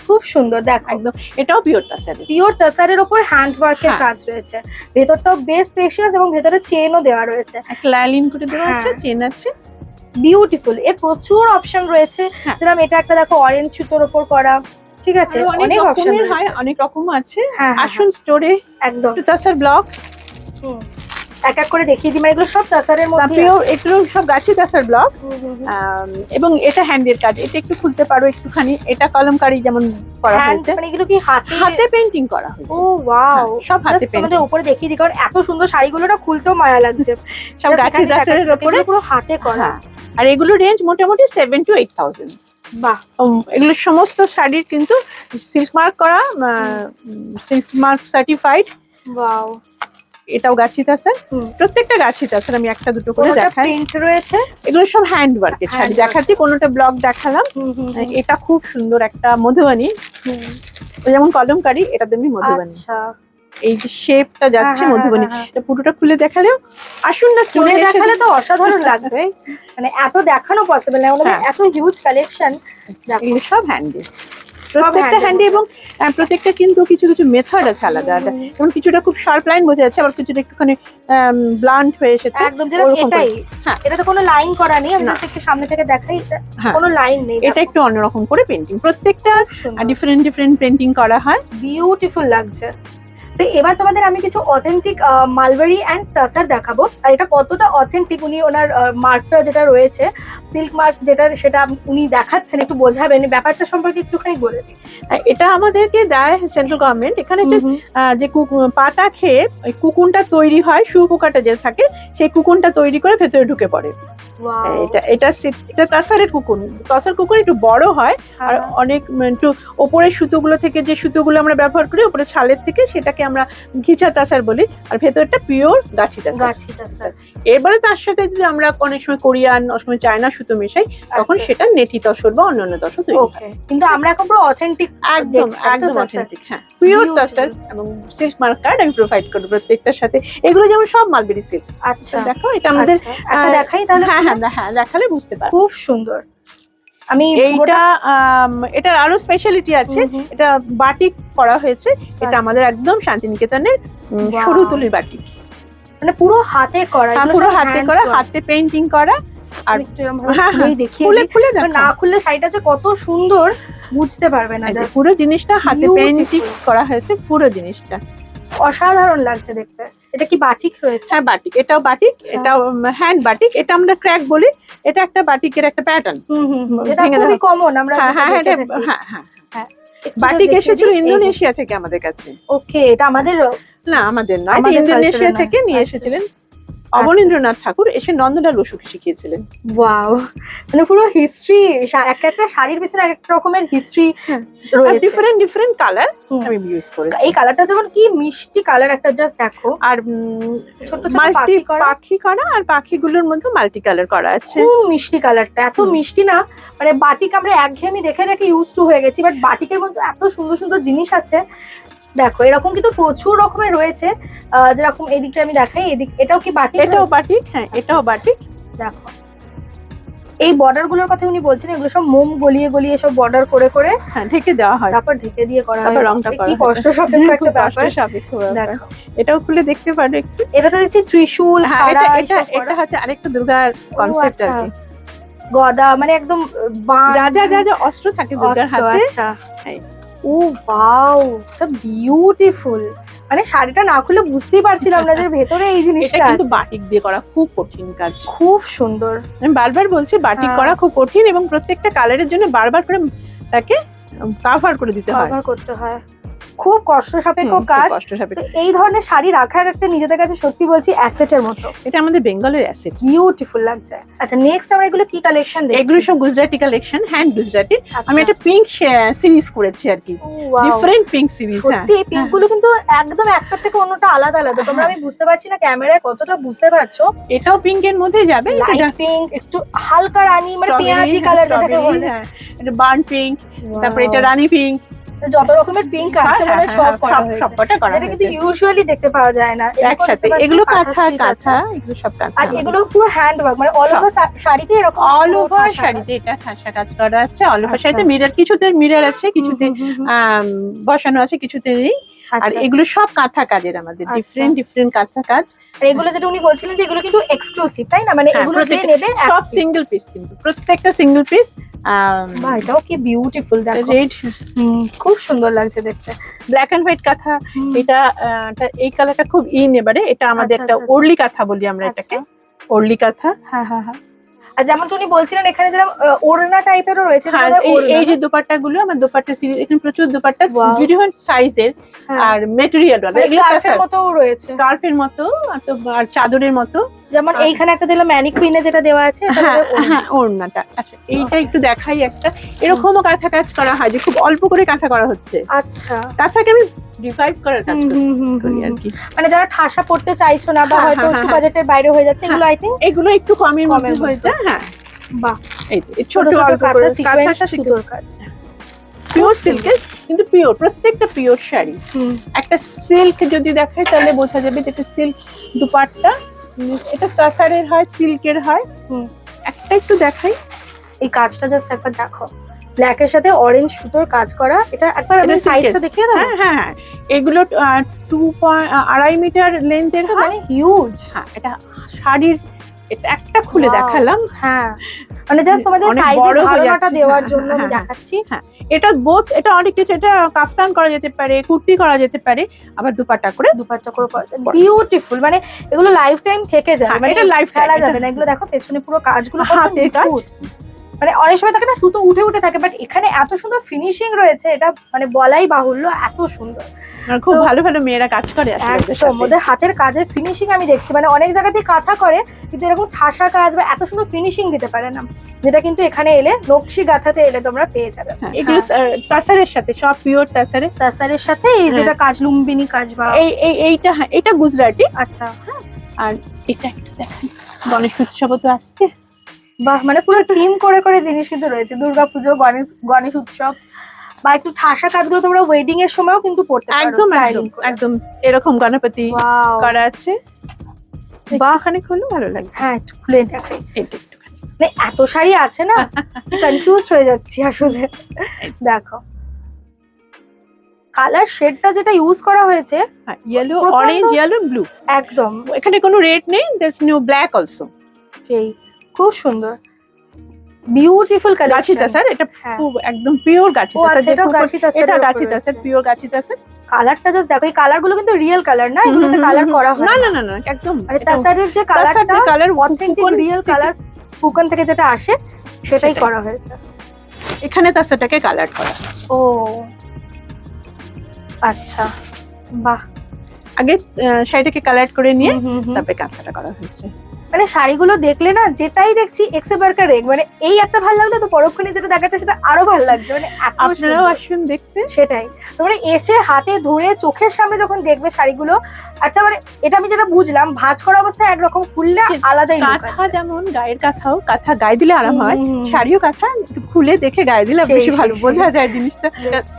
খুব সুন্দর। দেখো, একদম, এটাও পিওর তাসার। পিওর তাসারের ওপর হ্যান্ড ওয়ার্কের হ্যাঁ। কাজ রয়েছে। ভেতরটাও বেশ স্পেশিয়াস এবং ভেতরে চেনও দেওয়া রয়েছে। একটা লাইন করে দেওয়া আছে, হ্যাঁ। চেন আছে। বিউটিফুল। এর প্রচুর অপশন রয়েছে। হ্যাঁ। যেরকম এটা একটা দেখো অরেঞ্জ সুতোর ওপর করা, ঠিক আছে, আরো অনেক অপশন রকমের হয়, রয়েছে। অনেক রকম আছে। হ্যাঁ, হ্যাঁ, আসুন স্টোরে, একদম। তাসার ব্লক। হুম। এক এক করে দেখিয়ে দিই, মানে এগুলো সব তাসারের মধ্যে তারপরেও এগুলো সব গাছি তাসার ব্লক। আছে। এবং এটা হ্যান্ডের কাজ, এটা একটু খুলতে পারো একটুখানি। এটা কলমকারি যেমন করা Hand, হয়েছে, মানে এগুলো কি হাতে? হাতে পেইন্টিং করা হয়েছে। ও ওয়াও, হ্যাঁ, সব হাতে আমাদের পেইন্টিং, উপরে দেখিয়ে দিই, কারণ এত সুন্দর শাড়িগুলো না খুলতেও মায়া লাগছে। সব Just গাছি এখানে তাসারের দেখাচ্ছি, উপরে। এগুলো পুরো হাতে করা। হ্যাঁ, আর এগুলো রেঞ্জ মোটামুটি 7 to 8,000। বাহ, এগুলো সমস্ত শাড়ির কিন্তু সিল্ক মার্ক করা, সিল্ক মার্ক সার্টিফাইড। ওয়াও। এটাও গাছি তাসার, হুম। প্রত্যেকটা গাছি তাসার। আমি একটা দুটো করে কোনোটা দেখাই। প্রিন্ট রয়েছে। এগুলো সব হ্যান্ড ওয়ার্কের শাড়ি Hand work। দেখাচ্ছি, কোনোটা ব্লক দেখালাম। হুম, হুম, হুম, এটা খুব সুন্দর একটা মধুবনী, হুম। ওই যেমন কলমকারি, এটা তেমনি মধুবনী। আচ্ছা, এই যে শেপটা যাচ্ছে হ্যাঁ, হ্যাঁ, মধুবনী। হ্যাঁ, হ্যাঁ। এটা পুরোটা খুলে দেখালেও আসুন না খুলে স্টোরে দেখালে তো অসাধারণ লাগবে, মানে এত দেখানো পসিবল না, ওনাদের হ্যাঁ। এত হিউজ কালেকশন। দেখো, এগুলো সব হ্যান্ডি, প্রত্যেকটা hand-এর হ্যান্ডি। এবং প্রত্যেকটা কিন্তু কিছু কিছু মেথড আছে আলাদা আলাদা। হুম। যেমন কিছুটা খুব শার্প লাইন বোঝা যাচ্ছে, আবার কিছুটা একটুখানি ব্লান্ট হয়ে এসেছে। একদম যেরকম ওরকম করে। এটাই। হ্যাঁ। এটা তো কোনো লাইন করা নেই, আমি না। just একটু সামনে থেকে দেখাই, হ্যাঁ। কোনো লাইন নেই। এটা একটু অন্যরকম করে পেন্টিং, প্রত্যেকটা সুন্দর, ডিফারেন্ট ডিফারেন্ট পেন্টিং করা হয়। বিউটিফুল লাগছে। তো এবার তোমাদের আমি কিছু অথেন্টিক মালবারি অ্যান্ড টাসার দেখাবো। আর এটা কতটা অথেন্টিক, উনি ওনার মার্কটা যেটা রয়েছে, সিল্ক মার্ক যেটা, সেটা উনি দেখাচ্ছেন, একটু বোঝাবেন ব্যাপারটা সম্পর্কে একটুখানি বলে দিন। এটা আমাদেরকে দেয় সেন্ট্রাল গভর্নমেন্ট। এখানে যে যে পাতা খেয়ে ওই কুকুনটা তৈরি হয়, শুয়োপোকাটা যে থাকে, সেই কুকুনটা তৈরি করে ভেতরে ঢুকে পড়ে। এটা তাসারের কুকুন। তাসার কুকুন একটু বড় হয়, আর অনেক একটু ওপরের সুতোগুলো থেকে, যে সুতোগুলো আমরা ব্যবহার করি ওপরে ছালের থেকে, সেটাকে আমরা ঘিচা তাসার বলি, আর ভেতরটা পিওর গাছি তাসা। গাছি তাসার। এবারে তার সাথে যদি আমরা অনেক সময় কোরিয়ান, অনেক সময় চায়না সুতো মেশাই, তখন আচ্ছা। সেটা নেটি তসর বা অন্যান্য তসর তৈরি হয়। ওকে, কিন্তু আমরা এখন পুরো অথেন্টিক একদম একদম অথেন্টিক, হ্যাঁ পিওর তাসার। এবং সিল্ক মার্ক কার্ড আমি প্রোভাইড করবো প্রত্যেকটার সাথে। এগুলো যেমন সব মালবেরি সিল্ক। আচ্ছা দেখো এটা আমাদের, আচ্ছা, একটা দেখাই তাহলে। হ্যাঁ হ্যাঁ হ্যাঁ, দেখালে বুঝতে পারবে। খুব সুন্দর। আমি এইটা এটার আরো স্পেশালিটি আছে, এটা বাটিক করা হয়েছে। এটা আচ্ছা। আমাদের একদম শান্তিনিকেতনের Wow. সরু তুলির বাটিক। মানে পুরো হাতে করা, হ্যাঁ, এগুলো পুরো সব হাতে hand করা, work। হাতে পেইন্টিং করা। আর আমি একটু এরম ভাবে হ্যাঁ, খুলেই দেখিয়ে খুলে দিই। খুলে মানে দেখো। না খুললে শাড়িটা যে কত সুন্দর বুঝতে পারবে না। এই যে just পুরো জিনিসটা হাতে Beautiful. পেইন্টিং করা হয়েছে, পুরো জিনিসটা। অসাধারণ লাগছে দেখতে। এটা কি বাটিক রয়েছে? হ্যাঁ বাটিক, এটাও বাটিক, এটাও হ্যান্ড বাটিক। এটা আমরা ক্র্যাক বলি। এটা একটা বাটিকের একটা প্যাটার্ন। এটা ভেঙে খুবই দেখো। কমন, আমরা হ্যাঁ যেটা হ্যাঁ দেখে থাকি। হ্যাঁ হ্যাঁ। হ্যাঁ, একটু বাটিক just দেখিয়ে এসেছিল দিই, এই ইন্দোনেশিয়া থেকে আমাদের কাছে। ওকে, এটা আমাদের না আমাদের নয়, এটা আমাদের ইন্দোনেশিয়া culture-এর থেকে নয়। নিয়ে আচ্ছা। এসেছিলেন অবনীন্দ্রনাথ ঠাকুর। এসে নন্দলাল বসুকে শিখিয়েছিলেন। ওয়াও, মানে পুরো হিস্ট্রি, একটা শাড়ির পেছনে এক এক রকমের হিস্ট্রি হ্যাঁ। রয়েছে। ডিফারেন্ট ডিফারেন্ট কালার হুম। আমি ইউজ করেছি। এই কালারটা যেমন কি মিষ্টি কালার একটা, জাস্ট দেখো। আর ছোট ছোট মাল্টি পাখি করা। পাখি করা, আর পাখিগুলোর মধ্যে মাল্টি কালার করা আছে। খুব মিষ্টি কালারটা, এত হুম। মিষ্টি না, মানে বাটিক আমরা একঘেয়েমি দেখে দেখে ইউজ টু হয়ে গেছি, বাট বাটিকের মধ্যে এত সুন্দর সুন্দর জিনিস আছে। দেখো এরকম কিন্তু প্রচুর রকমের রয়েছে। যেরকম এই দিকটা আমি দেখাই, এদিক এটাও কি বাটিক? এটাও বাটিক, হ্যাঁ এটাও বাটিক। দেখো এই বর্ডার গুলোর কথা উনি বলছেন, এগুলো সব মোম গলিয়ে গলিয়ে সব বর্ডার করে করে হ্যাঁ ঢেকে দেওয়া হয়, তারপর ঢেকে দিয়ে করা তারপর হয়। রংটা কি করা কষ্ট সাপেক্ষ একটা ব্যাপার। সাপেক্ষ ব্যাপার। দেখো এটাও খুলে দেখতে পারো একটু। এটাতে দেখছি ত্রিশূল, হ্যাঁ হারা, এটা এইসব এটা করা। হচ্ছে আরেকটা দুর্গার কনসেপ্ট আর কি। গদা, মানে একদম বান, যা যা অস্ত্র থাকে দুর্গার অস্ত্র, হাতে। আচ্ছা। এই। ও ওয়াও, এটা বিউটিফুল। মানে শাড়িটা না খুলে বুঝতেই পারছিলাম না যে ভেতরে এই এটা জিনিসটা কিন্তু আছে। বাটিক দিয়ে করা খুব কঠিন কাজ। খুব সুন্দর। আমি বারবার বলছি বাটিক হ্যাঁ। করা খুব কঠিন, এবং প্রত্যেকটা কালারের জন্য বারবার করে তাকে কাভার করে দিতে হয়। ব্যবহার করতে হয়, খুব কষ্ট সাপেক্ষ হুম, খুব কাজ। কষ্ট সাপেক্ষ। তো এই ধরনের শাড়ি রাখার একটা নিজেদের কাছে সত্যি বলছি অ্যাসেটের মতো। এটা আমাদের বেঙ্গলের অ্যাসেট। বিউটিফুল লাগছে। আচ্ছা, নেক্সট আমরা এগুলো কি কালেকশন দেখছি? এগুলো সব গুজরাটি কালেকশন, হ্যান্ড গুজরাটি। আচ্ছা। আমি একটা পিঙ্ক সিরিজ করেছি আর কি, Wow, ডিফারেন্ট পিঙ্ক সিরিজ। সত্যি এই পিঙ্ক গুলো কিন্তু একদম একটা থেকে অন্যটা আলাদা আলাদা। তোমরা, আমি বুঝতে পারছি না ক্যামেরায় কতটা বুঝতে পারছো। এটাও পিঙ্কের মধ্যে যাবে। লাইট পিঙ্ক, একটু হালকা রানী, মানে পেঁয়াজি কালার যেটাকে বলে। এটা বার্ন পিঙ্ক, তারপরে এটা রানী পিঙ্ক। যত রকমের পিঙ্ক আছে মানে সব করা হয়েছে, সবকটা করা যেটা কিন্তু হয়েছে ইউজুয়ালি দেখতে পাওয়া যায় না। এরকম একসাথে। দেখতে পাচ্ছি এগুলো কাঁথা কাঁথা stitch আছে। কাঁথা, এগুলো সব কাঁথা। আর এগুলো পুরো হ্যান্ড ওয়ার্ক, মানে অল ওভার শাড়িতে এরকম অল পুরো ওভার কাঁথা শাড়িতে এটা ঠাসা কাজ করা আছে। অল ওভার আচ্ছা। শাড়িতে মিরর, কিছুতে মিরর আছে, কাজ। কিছুতে বসানো আছে, কিছুতে নেই। আর আচ্ছা। এগুলো সব কাঁথা কাজের, আমাদের আচ্ছা। ডিফারেন্ট ডিফারেন্ট কাঁথা কাজ। আর এগুলো যেটা উনি বলছিলেন যে এগুলো কিন্তু এক্সক্লুসিভ, তাই না? মানে হ্যাঁ, এগুলো যে প্রত্যেকটা- নেবে এক সব piece। সিঙ্গেল পিস, কিন্তু প্রত্যেকটা সিঙ্গেল পিস। বাহ, এটাও কি বিউটিফুল দেখো। রেড খুব সুন্দর লাগছে দেখতে। ব্ল্যাক এন্ড হোয়াইট কাঁথা। এটা এই কালারটা খুব এবারে। এটা আমাদের আচ্ছা, একটা আচ্ছা, আচ্ছা। ওরলি কাঁথা বলি আমরা এটাকে, ওরলি কাঁথা। হ্যাঁ হ্যাঁ হ্যাঁ। আর যেমন উনি বলছিলেন এখানে যেরকম ওড়না টাইপেরও রয়েছে, হ্যাঁ, এটা বোধহয় এই ওড়না যে না? দোপাট্টা গুলো, আমার দোপাট্টা সিরিজ, এখানে প্রচুর দোপাট্টা Wow. ডিফারেন্ট সাইজের হ্যাঁ। আর মেটেরিয়াল মানে স্কার্ফের মতোও রয়েছে, স্কার্ফের মতো আর চাদরের মতো। যেমন আর- এইখানে একটা দিলাম ম্যানিকুইনে যেটা দেওয়া আছে, এটা হ্যাঁ বোধহয় ওড়না। হ্যাঁ, ওড়নাটা। আচ্ছা, এইটা একটু দেখাই একটা। এরকমও কাঁথা কাজ করা হয়, যে খুব অল্প করে কাঁথা করা হচ্ছে। আচ্ছা। কাঁথাকে আমি রিভাইভ করার কাজ করি আর কি। মানে যারা ঠাসা পড়তে চাইছো না, বা হ্যাঁ, হয়তো হ্যাঁ, একটু হ্যাঁ। বাজেটের বাইরে হয়ে যাচ্ছে, এগুলো আই থিঙ্ক এগুলো একটু কমের মধ্যে কমের হয়ে যায়। হ্যাঁ, বাহ, এই যে, এই ছোট ছোট অল্প কাঁথা করে সিকোয়েন্স কাঁথাটা সুতোর কাজ। পিওর সিল্কের, কিন্তু পিওর, প্রত্যেকটা পিওর শাড়ি। একটা সিল্ক যদি দেখায় তাহলে বোঝা যাবে যে এটা সিল্ক দুপাট্টা। এটা কাঁথারের হয়, সিল্কের হয়। একটা একটু দেখাই, এই কাজটা জাস্ট একবার দেখো, ব্ল্যাক এর সাথে অরেঞ্জ সুতোর কাজ করা। এটা একবার আমি এটা সাইজটা silk-এর। দেখিয়ে দাও। হ্যাঁ হ্যাঁ হ্যাঁ, এগুলো 2.5 মিটার লেন্থের এটা হয়। মানে হিউজ। হ্যাঁ, এটা শাড়ির, এটা একটা খুলে Wow. দেখালাম। হ্যাঁ, মানে জাস্ট তোমাদের অনেক সাইজের বড় হয়ে ধারণাটা যাচ্ছে। দেওয়ার হ্যাঁ, জন্য আমি হ্যাঁ, দেখাচ্ছি। এটা এটা অনেক কিছু, এটা কাফতান করা যেতে পারে, কুর্তি করা যেতে পারে, আবার দুপাট্টা করে। দুপাট্টা করে করা যায়, বিউটিফুল। মানে এগুলো লাইফ টাইম থেকে যায়, হ্যাঁ, মানে এটা lifetime, ফেলা এটা- যাবে না। এগুলো দেখো পেছনে পুরো কাজগুলো কত হাতের কাজ। নিখুঁত। মানে অনেক সময় থাকে না সুতো উঠে উঠে থাকে, বাট এখানে এত সুন্দর ফিনিশিং রয়েছে, এটা মানে বলাই বাহুল্য, এত সুন্দর। আর খুব তো- ভালো ভালো মেয়েরা কাজ করে আসলে ওদের একদম সাথে। ওদের হাতের কাজের ফিনিশিং আমি দেখছি, মানে অনেক জায়গাতেই কাঁথা করে কিন্তু এরকম ঠাসা কাজ বা এত সুন্দর ফিনিশিং দিতে পারে না, যেটা কিন্তু এখানে এলে নকশি গাঁথাতে এলে তোমরা পেয়ে যাবে। হ্যাঁ, এগুলো তাসারের সাথে সব পিওর তাসারে। তাসারের সাথে এই যেটা কাজ লুম্বিনী কাজ বা এইটা হ্যাঁ, এটা গুজরাটি। আচ্ছা আর এটা একটু দেখেন, গণেশ উৎসব তো আসছে। বাহ, মানে পুরো টিম করে করে জিনিস কিন্তু রয়েছে, দুর্গাপুজো, গণেশ উৎসব বা একটু ঠাসা কাজগুলো তোমরা ওয়েডিং এর সময়ও কিন্তু পড়তে পারো একদম একদম স্টাইলিং করে। একদম এরকম গণপতি Wow! করা আছে। বাহ। একটুখানি খুললে ভালো লাগবে। হ্যাঁ একটু খুলে দেখাই, এটা একটুখানি মানে এত শাড়ি আছে না কনফিউজ হয়ে যাচ্ছি আসলে। দেখো কালার শেডটা যেটা ইউজ করা হয়েছে ইয়েলো, প্রচণ্ড- অরেঞ্জ, ইয়েলো, ব্লু। একদম এখানে কোনো রেড নেই, দেয়ারস নো ব্ল্যাক অলসো। সেই খুব সুন্দর বিউটিফুল গাছি কালেকশন। তাসার, এটা হ্যাঁ। খুব একদম পিওর গাছি ও তাসার। আচ্ছা, এটাও গাছি তাসারের এটা উপর গাছি তাসার, রয়েছে। পিওর গাছি তাসার। কালারটা জাস্ট দেখো, এই কালার গুলো কিন্তু রিয়েল কালার না, এগুলোতে কালার করা হয় না না। না না না একদম মানে তাসারের যে কালারটা colour authentic real colour Phukan থেকে যেটা আসে সেটাই সেটাই। করা হয়েছে। এখানে তাসাটাকে কালার করা হয়েছে। ও আচ্ছা, বাহ। আগে শাড়িটাকে কালার করে নিয়ে হুম, হুম, হুম। তারপরে কাঁথাটা করা হয়েছে। মানে শাড়িগুলো দেখলে না যেটাই দেখছি এক্সে বার্কার রেগ, মানে এই একটা ভালো লাগলো তো পরক্ষণে যেটা দেখাচ্ছে সেটা আরো ভালো লাগছে, মানে এত আপনারাও সুন্দর। আসুন দেখতে। সেটাই, তোমরা এসে হাতে ধরে চোখের সামনে যখন দেখবে শাড়িগুলো, একটা মানে এটা আমি যেটা বুঝলাম, ভাঁজ করা অবস্থায় একরকম, খুললে আলাদাই look কাঁথা আসছে। যেমন গায়ের কাঁথাও, কাঁথা গায়ে দিলে আরাম হয়, হুম, হুম, হুম। শাড়িও কাঁথা একটু খুলে দেখে গায়ে দিলে সেই, বেশি সেই, ভালো সেই। বোঝা যায় জিনিসটা।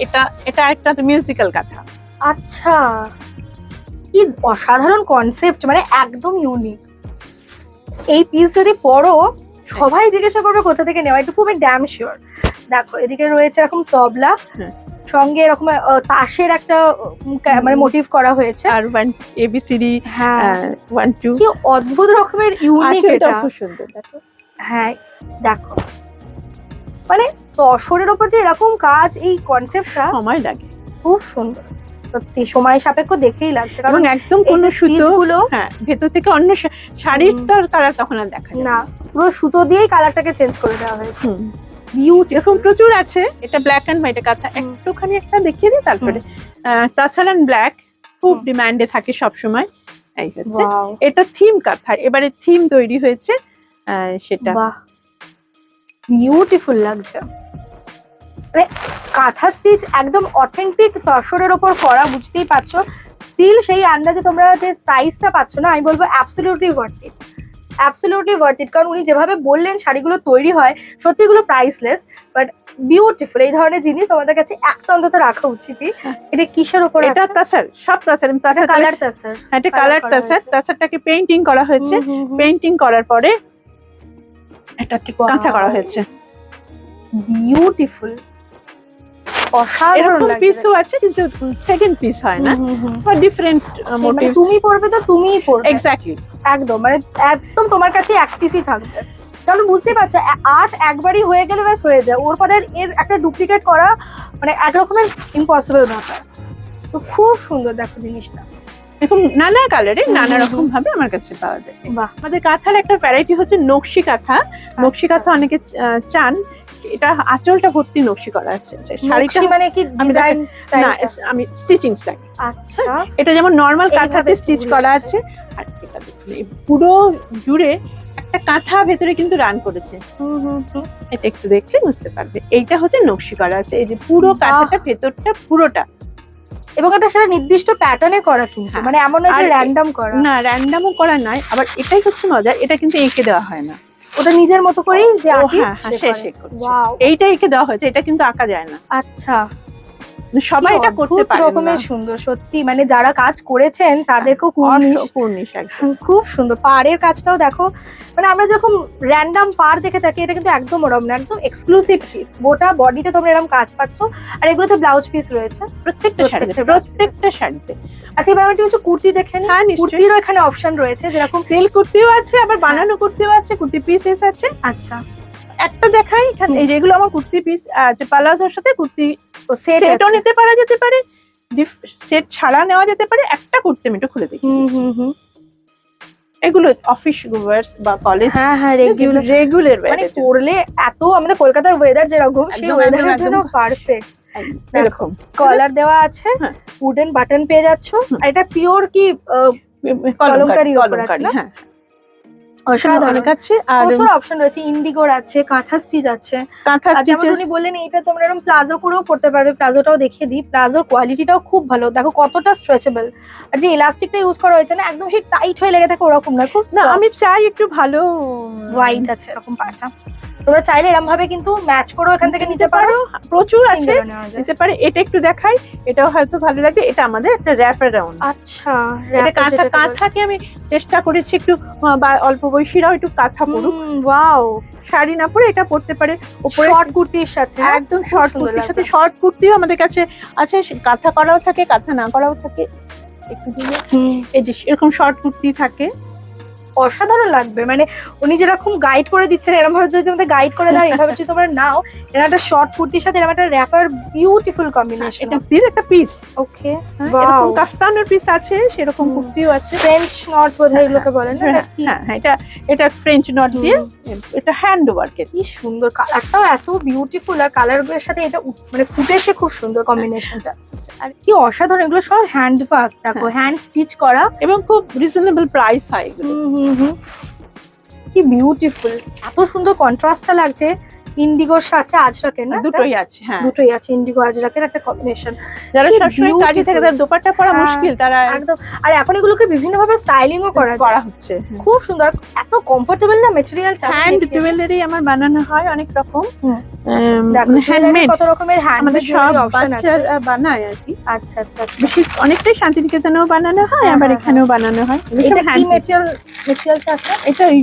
এটা এটা একটা মিউজিক্যাল কাঁথা। আচ্ছা, কি অসাধারণ কনসেপ্ট, মানে একদম ইউনিক। এই পিস যদি পরো সবাই জিজ্ঞাসা করবে কোথা থেকে নেওয়া, এটুকু আমি ড্যাম শিওর। দেখো এদিকে রয়েছে এরকম তবলা, হ্যাঁ। সঙ্গে এরকম তাসের একটা মানে মোটিভ করা হয়েছে। আর ABCD হ্যাঁ 1 2 কি অদ্ভুত রকমের ইউনিক আসলটা এটা। খুব সুন্দর। দেখো হ্যাঁ দেখো, মানে তসরের ওপর যে এরকম কাজ, এই কনসেপ্টটা সময় লাগে খুব সুন্দর, সত্যি সময় সাপেক্ষ দেখেই লাগছে, এবং কারণ একদম এই কোনো যে সুতো, stitchগুলো হ্যাঁ ভেতর থেকে অন্য শাড়ির হুম। তো কালার তখন আর দেখা যায় না, পুরো সুতো দিয়েই কালারটাকে চেঞ্জ করে দেওয়া হয়েছে। হুম। বিউটিফুল। এরকম প্রচুর আছে। এটা ব্ল্যাক এন্ড হোয়াইট কাঁথা, হুম। একটুখানি একটা দেখিয়ে দিই তারপরে। তাসার এন্ড ব্ল্যাক খুব হুম। ডিমান্ডে থাকে সব সময়। এই হচ্ছে ওয়াও, এটা থিম কাঁথা, এবারে থিম তৈরি হয়েছে সেটা। বাহ বিউটিফুল লাগছে, মানে কাঁথা স্টিচ একদম অথেন্টিক তসরের ওপর করা, বুঝতেই পারছো। স্টিল সেই আন্দাজে তোমরা যে প্রাইসটা পাচ্ছ না, আমি বলবো absolutely worth it, absolutely worth it. কারণ উনি যেভাবে বললেন শাড়িগুলো তৈরি হয়, সত্যি এগুলো প্রাইসলেস বাট বিউটিফুল। এই ধরনের জিনিস তোমাদের কাছে একটা অন্তত রাখা উচিতই। এটা কিসের ওপর এটা আছে? তাসার, সব তাসার। তাসার কালার তাসার। এটা colour কালার করা তাসার। হয়েছে। তাসারটাকে পেইন্টিং করা হয়েছে। পেইন্টিং করার পরে এটা কাঁথা করা হয়েছে। বিউটিফুল, অসাধারণ এরকম লাগছে পিসও আছে কিন্তু সেকেন্ড পিস হয় না, বা ডিফারেন্ট মানে মোটিভ। তুমি পরবে তো তুমিই পরবে এক্স্যাক্টলি। একদম, মানে একদম তোমার কাছে এক পিসই থাকবে, কারণ বুঝতেই পারছো আর্ট একবারই হয়ে গেলে ব্যাস হয়ে যায়, ওর পরে এর একটা ডুপ্লিকেট করা মানে এক রকমের ইম্পসিবল ব্যাপার। তো খুব সুন্দর দেখো জিনিসটা। এরকম নানা কালারে হুম, নানা হুম, রকম ভাবে আমার কাছে পাওয়া যায়। বাহ, আমাদের কাঁথার একটা ভ্যারাইটি হচ্ছে নকশি কাঁথা। নকশি আচ্ছা। কাঁথা অনেকে চান, এটা আঁচলটা ভর্তি নকশি করা আছে। শাড়িটা নকশি মানে কি আমি ডিজাইন স্টাইল? না, আমি স্টিচিং স্টাইল। আচ্ছা, এটা যেমন নর্মাল এইভাবে কাঁথাতে স্টিচ ফুল করা আছে। আছে, আর এটা দেখুন এই পুরো জুড়ে একটা কাঁথা ভেতরে কিন্তু রান করেছে। এটা একটু দেখলে বুঝতে পারবে, এইটা হচ্ছে নকশি করা আছে। এই যে পুরো বাহ। কাঁথাটা ভেতরটা পুরোটা, এবং এটা সেটা নির্দিষ্ট প্যাটার্নে করা কিন্তু, হ্যাঁ। মানে এমন নয় যে আর র্যান্ডম করা, না র্যান্ডামও করা নয়। আবার এটাই হচ্ছে মজা, এটা কিন্তু এঁকে দেওয়া হয় না। ওটা নিজের মতো করেই যে ও, আর্টিস্ট হ্যাঁ, সে সে করছে। ওয়াও, এইটা এঁকে দেওয়া হয়েছে, এটা কিন্তু আঁকা যায় না। আচ্ছা, সবাই এটা করতে অদ্ভুত পারে রকমের সুন্দর, সত্যি মানে যারা কাজ করেছেন তাদেরকেও কুর্নিশ। কুর্নিশ একদম। খুব সুন্দর পাড়ের কাজটাও দেখো, মানে আমরা যখন র্যান্ডম পাড় দেখে থাকি, এটা কিন্তু একদম ওরম না, একদম এক্সক্লুসিভ পিস। গোটা বডিতে তোমরা এরকম কাজ পাচ্ছ, আর এগুলোতে ব্লাউজ পিস রয়েছে প্রত্যেকটা শাড়িতে, প্রত্যেকটা প্রত্যেকটা শাড়িতে। আচ্ছা, এবার আমি কিছু কুর্তি দেখে নিই। হ্যাঁ, নিশ্চয়ই। কুর্তিরও এখানে অপশন রয়েছে, যেরকম সিল্ক কুর্তিও আছে, আবার বানানো কুর্তিও আছে, কুর্তি পিসেস আছে। আচ্ছা, একটা দেখাই এখানে, এই যেগুলো আমার কুর্তি পিস আছে, পালাজোর সাথে কুর্তি ও সেট সেটও নিতে পারা যেতে পারে, সেট ছাড়া নেওয়া যেতে পারে। একটা কুর্তি আমি একটু খুলে দেখি। হুম, এগুলো অফিস গোয়ার্স বা কলেজ হ্যাঁ হ্যাঁ, রেগুলার, রেগুলার মানে পরলে এত, আমাদের কলকাতার ওয়েদার যেরকম, সেই একদম, ওয়েদারের একদম, জন্য একদম। পারফেক্ট। এরকম কলার দেওয়া আছে, হ্যাঁ। উডেন বাটন পেয়ে যাচ্ছ। আর এটা পিওর কি কলমকারীর উপর আছে না? হ্যাঁ অসাধারণ। অনেক আছে। আর প্রচুর অপশন রয়েছে, ইন্ডিগোর আছে, কাঁথা স্টিচ আছে। কাঁথা আর যেমন স্টিচের উনি বললেন এটা তোমরা এরকম প্লাজো করেও পড়তে পারবে। প্লাজোটাও দেখিয়ে দিই, প্লাজোর কোয়ালিটিটাও খুব ভালো, দেখো কতটা স্ট্রেচেবল। আর যে ইলাস্টিকটা ইউজ করা হয়েছে না, একদম সেই টাইট হয়ে লেগে থাকে ওরকম না, খুব না আমি চাই একটু ভালো হোয়াইট আছে এরকম পাটা। তোমরা চাইলে এরকম ভাবে কিন্তু ম্যাচ করেও এখান থেকে নিতে পারো, প্রচুর আছে Single ও নেওয়া যায়। নিতে পারে। এটা একটু দেখাই, এটাও হয়তো ভালো লাগবে। এটা আমাদের একটা র্যাপ অ্যারাউন্ড। আচ্ছা, এটা কাঁথা, কাঁথাকে আমি চেষ্টা করেছি একটু অল্প বয়সীরাও একটু কাঁথা পরুক, ওয়াও। শাড়ি না পরে এটা পরতে পারে। উপরে শর্ট কুর্তির সাথে একদম শর্ট কুর্তির সাথে শর্ট কুর্তিও আমাদের কাছে আছে, কাঁথা করাও থাকে, কাঁথা না করাও থাকে। একটু দিয়ে এই যে এরকম শর্ট কুর্তি থাকে, অসাধারণ লাগবে। মানে উনি যেরকম গাইড করে দিচ্ছেন, এরকম ভাবে যদি তোমাদের গাইড করে দাও, এভাবে যদি তোমরা নাও, এর একটা শর্ট কুর্তির সাথে এরকম একটা র্যাপার, বিউটিফুল কম্বিনেশন। এটা দিয়ে একটা পিস, ওকে, এরকম কাফতানের পিস আছে, সেরকম কুর্তিও আছে। ফ্রেঞ্চ নট বোধহয় এগুলোকে বলেন না? এটা কি? হ্যাঁ এটা এটা ফ্রেঞ্চ নট দিয়ে, এটা হ্যান্ড ওয়ার্কের। কি সুন্দর, কালারটাও এত বিউটিফুল, আর কালারগুলোর সাথে এটা মানে ফুটেছে খুব সুন্দর কম্বিনেশনটা। আর কি অসাধারণ, এগুলো সব হ্যান্ড ওয়ার্ক, দেখো হ্যান্ড স্টিচ করা, এবং খুব রিজনেবল প্রাইস হয় এগুলো। কি বিউটিফুল, এত সুন্দর কন্ট্রাস্টটা লাগছে ইন্ডিগোর সাথে আজরাকের না? দুটোই আছে, হ্যাঁ দুটোই আছে, ইন্ডিগো আজরাকের একটা কম্বিনেশন। যারা কি সবসময় কাজে থাকে, beautiful। তাদের দোপাট্টা পরা হ্যাঁ, মুশকিল, তারা একদম। আর এখন এগুলোকে বিভিন্ন ভাবে স্টাইলিংও করা যায়, করা হচ্ছে। খুব সুন্দর, এত কমফোর্টেবল না মেটেরিয়ালটা। হ্যান্ড জুয়েলারি আমার বানানো হয় অনেক রকম, দেখো হ্যান্ডমেড, কত রকমের হ্যান্ড আমাদের সব জুয়েলারি অপশন আছে। বাচ্চারা বানায় আর কি। আচ্ছা আচ্ছা আচ্ছা। বেশি অনেকটাই শান্তিনিকেতনেও বানানো হয়, হ্যাঁ, আবার হ্যাঁ, এখানেও বানানো হয়। এটা কি handmade। মেটেরিয়ালটা আছে? এটা ওই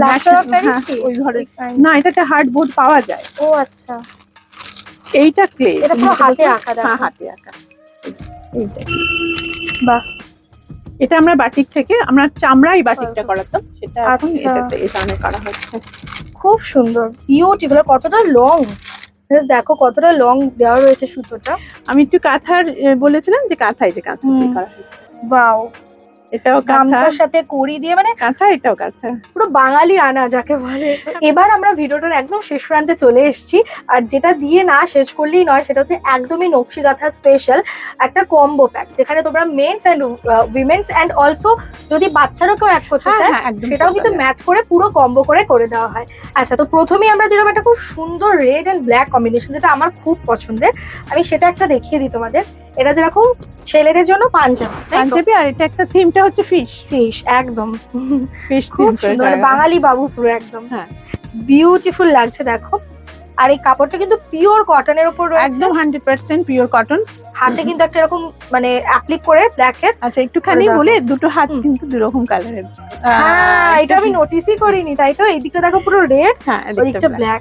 Plaster of Paris হ্যাঁ, কি? ওই ঘরে না, এটা একটা হার্ডবোর্ড পাওয়া যায়। ও আচ্ছা, এইটা ক্লে, এটা পুরো হাতে আঁকা, দেখো। হ্যাঁ হাতে আঁকা। এইটা বাহ, এটা আমরা বাটিক থেকে, আমরা চামড়াই বাটিকটা করাতাম, সেটা এখন আচ্ছা। এটাতে এটা অনেক করা হচ্ছে। খুব সুন্দর, বিউটিফুল। কতটা লং, দেখো কতটা লং দেওয়া রয়েছে সুতোটা। আমি একটু কাঁথার বলেছিলাম যে কাঁথাই, যে কাঁথা দিয়ে করা হচ্ছে। বাও, এটাও কাঁথা, গামছার সাথে কড়ি দিয়ে, মানে কাঁথা এটাও কাঁথা। পুরো বাঙালি আনা যাকে বলে। এবার আমরা ভিডিওটার একদম শেষ প্রান্তে চলে এসেছি, আর যেটা দিয়ে না শেষ করলেই নয়, সেটা হচ্ছে একদমই নকশি কাঁথা স্পেশাল একটা কম্বো প্যাক, যেখানে তোমরা men's and women's and also যদি বাচ্চারও কেউ অ্যাড করতে চায়, সেটাও কিন্তু ম্যাচ করে পুরো কম্বো করে দেওয়া হয়। আচ্ছা, তো প্রথমেই আমরা যেরকম একটা খুব সুন্দর রেড অ্যান্ড ব্ল্যাক কম্বিনেশন, যেটা আমার খুব পছন্দের, আমি সেটা একটা দেখিয়ে দিই তোমাদের। এটা যেরকম ছেলেদের জন্য পাঞ্জাবি, পাঞ্জাবি, আর এটা একটা থিমটা হচ্ছে ফিশ, ফিশ, একদম ফিশ খুব সুন্দর, মানে বাঙালি বাবু পুরো একদম। হ্যাঁ, বিউটিফুল লাগছে দেখো। আর এই কাপড়টা কিন্তু পিওর কটনের উপর রয়েছে, একদম 100% পিওর কটন। হাতে কিন্তু একটা এরকম মানে অ্যাপ্লিক করে ব্ল্যাকেট। আচ্ছা, একটুখানি করে দেওয়া বলে, হয়েছে। দুটো হাত কিন্তু দুরকম কালারের। হ্যাঁ, এটা আমি নোটিসই করিনি, তাই তো? এইদিকটা দেখো পুরো রেড, হ্যাঁ ওইদিকটা ব্ল্যাক।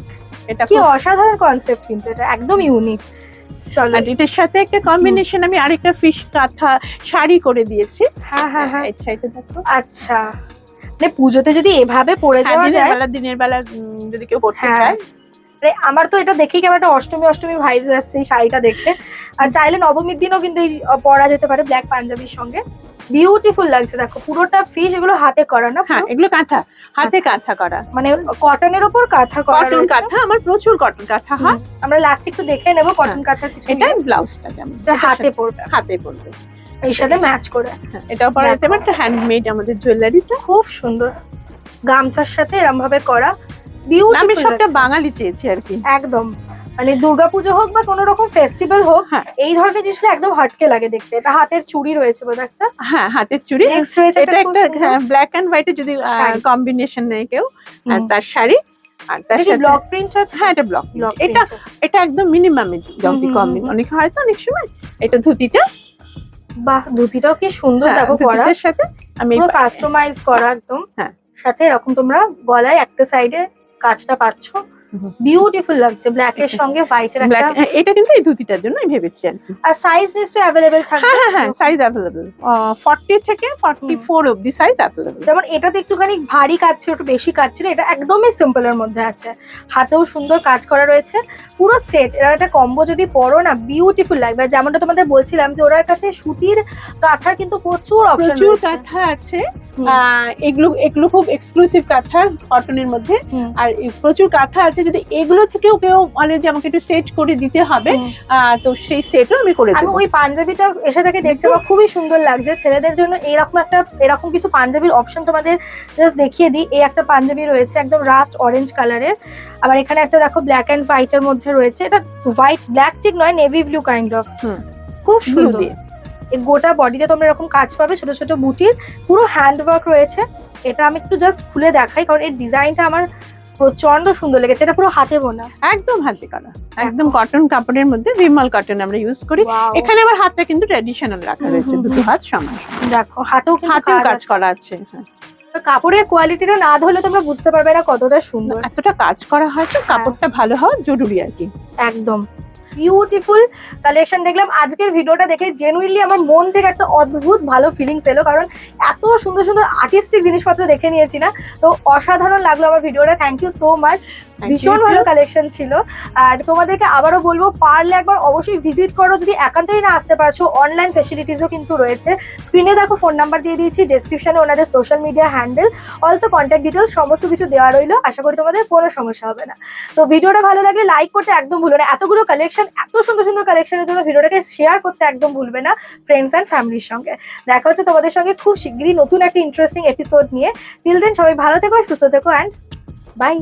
এটা কি অসাধারণ কনসেপ্ট, কিন্তু এটা একদম ইউনিক। চলো, আর এটার সাথে একটা কম্বিনেশন আমি আরেকটা ফিশ কাঁথা শাড়ি করে দিয়েছি। হ্যাঁ হ্যাঁ হ্যাঁ, এই সাইডে দেখো। আচ্ছা, মানে পুজোতে যদি এভাবে পরে হ্যাঁ, যাওয়া যায়, দিনের বেলা যদি কেউ পড়তে হ্যাঁ। চায়। মানে আমার তো এটা দেখেই কেমন একটা অষ্টমী ভাইবস আসছে এই শাড়িটা দেখতে। আর চাইলে নবমীর দিনও কিন্তু এই পরা যেতে পারে ব্ল্যাক পাঞ্জাবির সঙ্গে। বিউটিফুল লাগছে দেখো, পুরোটা ফিশ, এগুলো হাতে করা না? হ্যাঁ, এগুলো কাঁথা, হাতে কাঁথা করা, মানে কটনের ওপর কাঁথা করা কটন রয়েছে। কাঁথা। আমার প্রচুর কটন কাঁথা হয়। আমরা লাস্ট একটু দেখে নেব কটন কাঁথার কিছু। এটা ব্লাউজটা যেমন এটা হাতে পরবে, হাতে পরবে, এর সাথে ম্যাচ করে। হ্যাঁ, এটাও পরা যেতে পারে। হ্যান্ডমেড আমাদের জুয়েলারি, খুব সুন্দর, গামছার সাথে এরকম ভাবে করা, আমি বিউটিফুল। সবটা বাঙালি চেয়েছি আর কি। একদম, মানে দুর্গাপুজো হোক বা কোনো রকম ফেস্টিভ্যাল হোক, হ্যাঁ। এই ধরনের জিনিসগুলো একদম হটকে লাগে দেখতে। এটা হাতের চুড়ি রয়েছে বোধ একটা, হ্যাঁ, হাতের চুড়ি। নেক্সট রয়েছে এটা একটা ব্ল্যাক এন্ড হোয়াইটে যদি শাড়ি। কম্বিনেশন নেয় কেউ, আর তার শাড়ি, আর তার সাথে ব্লক প্রিন্ট আছে। হ্যাঁ, এটা ব্লক। ব্লক এটা এটা একদম মিনিমাম কম্বিনেশন। অনেক হয় তো অনেক সময়। এটা ধুতিটা, বাহ, ধুতিটাও কি সুন্দর দেখো করা, ধুতিটার সাথে আমি পুরো কাস্টমাইজ করা একদম। হ্যাঁ। সাথে এরকম তোমরা গলায় একটা সাইডে কাজটা পাচ্ছো, বিউটিফুল লাগছে ব্ল্যাক এর সঙ্গে হোয়াইটের একটা। এটা কিন্তু এই ধুতিটার জন্য আমি ভেবেছি আর কি। আর সাইজ নিশ্চয়ই অ্যাভেলেবেল থাকবে। হ্যাঁ হ্যাঁ, সাইজ অ্যাভেলেবল, 40 থেকে 44 অবধি সাইজ অ্যাভেলেবল। যেমন এটাতে একটুখানি ভারী কাজ ছিল, একটু বেশি কাজ ছিল, এটা একদমই সিম্পলের মধ্যে আছে, হাতেও সুন্দর কাজ করা রয়েছে, পুরো সেট। এরা একটা কম্বো যদি পরো না, বিউটিফুল লাগবে। আর যেমনটা তোমাদের বলছিলাম যে ওর কাছে সুতির কাঁথার কিন্তু প্রচুর অপশন প্রচুর কাঁথা আছে। এগুলো খুব এক্সক্লুসিভ কাঁথা কটনের মধ্যে। আর প্রচুর কাঁথা আছে আছে যদি এগুলো থেকেও কেউ বলে যে আমাকে একটু সেট করে দিতে হবে, তো সেই সেটও আমি করে আমি দেবো। ওই পাঞ্জাবিটা এসে থেকে দেখছি আমার খুবই সুন্দর লাগছে। ছেলেদের জন্য এরকম কিছু পাঞ্জাবির অপশন তোমাদের জাস্ট দেখিয়ে দিই। এই একটা পাঞ্জাবি রয়েছে একদম রাস্ট অরেঞ্জ কালারের, আবার এখানে একটা দেখো ব্ল্যাক অ্যান্ড হোয়াইটের মধ্যে রয়েছে, এটা হোয়াইট ব্ল্যাক ঠিক নয়, নেভি ব্লু কাইন্ড অফ, খুব ব্লু সুন্দর। দিয়ে এই গোটা বডিতে তোমরা এরকম কাজ পাবে, ছোট ছোট বুটির, পুরো হ্যান্ড ওয়ার্ক রয়েছে। এটা আমি একটু জাস্ট খুলে দেখাই কারণ এর ডিজাইনটা আমার প্রচন্ড সুন্দর লেগেছে। এটা পুরো হাতে বোনা, একদম হাতে করা, একদম কটন কাপড়ের মধ্যে, ভিমল কটন আমরা ইউজ করি। Wow! এখানে আবার হাতটা কিন্তু ট্র্যাডিশনাল রাখা রয়েছে, দুটো হাত সমান সমান। দেখো হাতেও কিন্তু হাতেও কাজ আছে। করা আছে। হ্যাঁ, কাপড়ের কোয়ালিটিটা না ধরলে তোমরা বুঝতে পারবে না কতটা সুন্দর। এতটা কাজ করা হয় তো কাপড়টা ভালো হওয়া জরুরি আর কি। একদম বিউটিফুল কালেকশন দেখলাম। আজকের ভিডিওটা দেখে জেনুইনলি আমার মন থেকে একটা অদ্ভুত ভালো ফিলিংস এলো, কারণ এত সুন্দর সুন্দর আর্টিস্টিক জিনিসপত্র দেখে নিয়েছি না, তো অসাধারণ লাগলো আমার ভিডিওটা। থ্যাংক ইউ সো মাচ, ভীষণ ভালো কালেকশন ছিল। আর তোমাদেরকে আবারও বলবো, পারলে একবার অবশ্যই ভিজিট করো, যদি একান্তই না আসতে পারছো অনলাইন ফেসিলিটিসও কিন্তু রয়েছে। স্ক্রিনে দেখো ফোন নাম্বার দিয়ে দিয়েছি, ডেসক্রিপশনে ওনাদের social media handle, also contact details সমস্ত কিছু দেওয়া রইলো। আশা করি তোমাদের কোনো সমস্যা হবে না। তো ভিডিওটা ভালো লাগলে লাইক করতে একদম ভুলো না, এতগুলো কালেকশন, এত সুন্দর সুন্দর কালেকশনের জন্য ভিডিওটাকে শেয়ার করতে একদম ভুলবে না ফ্রেন্ডস অ্যান্ড ফ্যামিলির সঙ্গে। দেখা হচ্ছে তোমাদের সঙ্গে খুব শিগগিরই নতুন একটা ইন্টারেস্টিং এপিসোড নিয়ে। টিল দেন সবাই ভালো থেকো, সুস্থ থেকো অ্যান্ড বাই।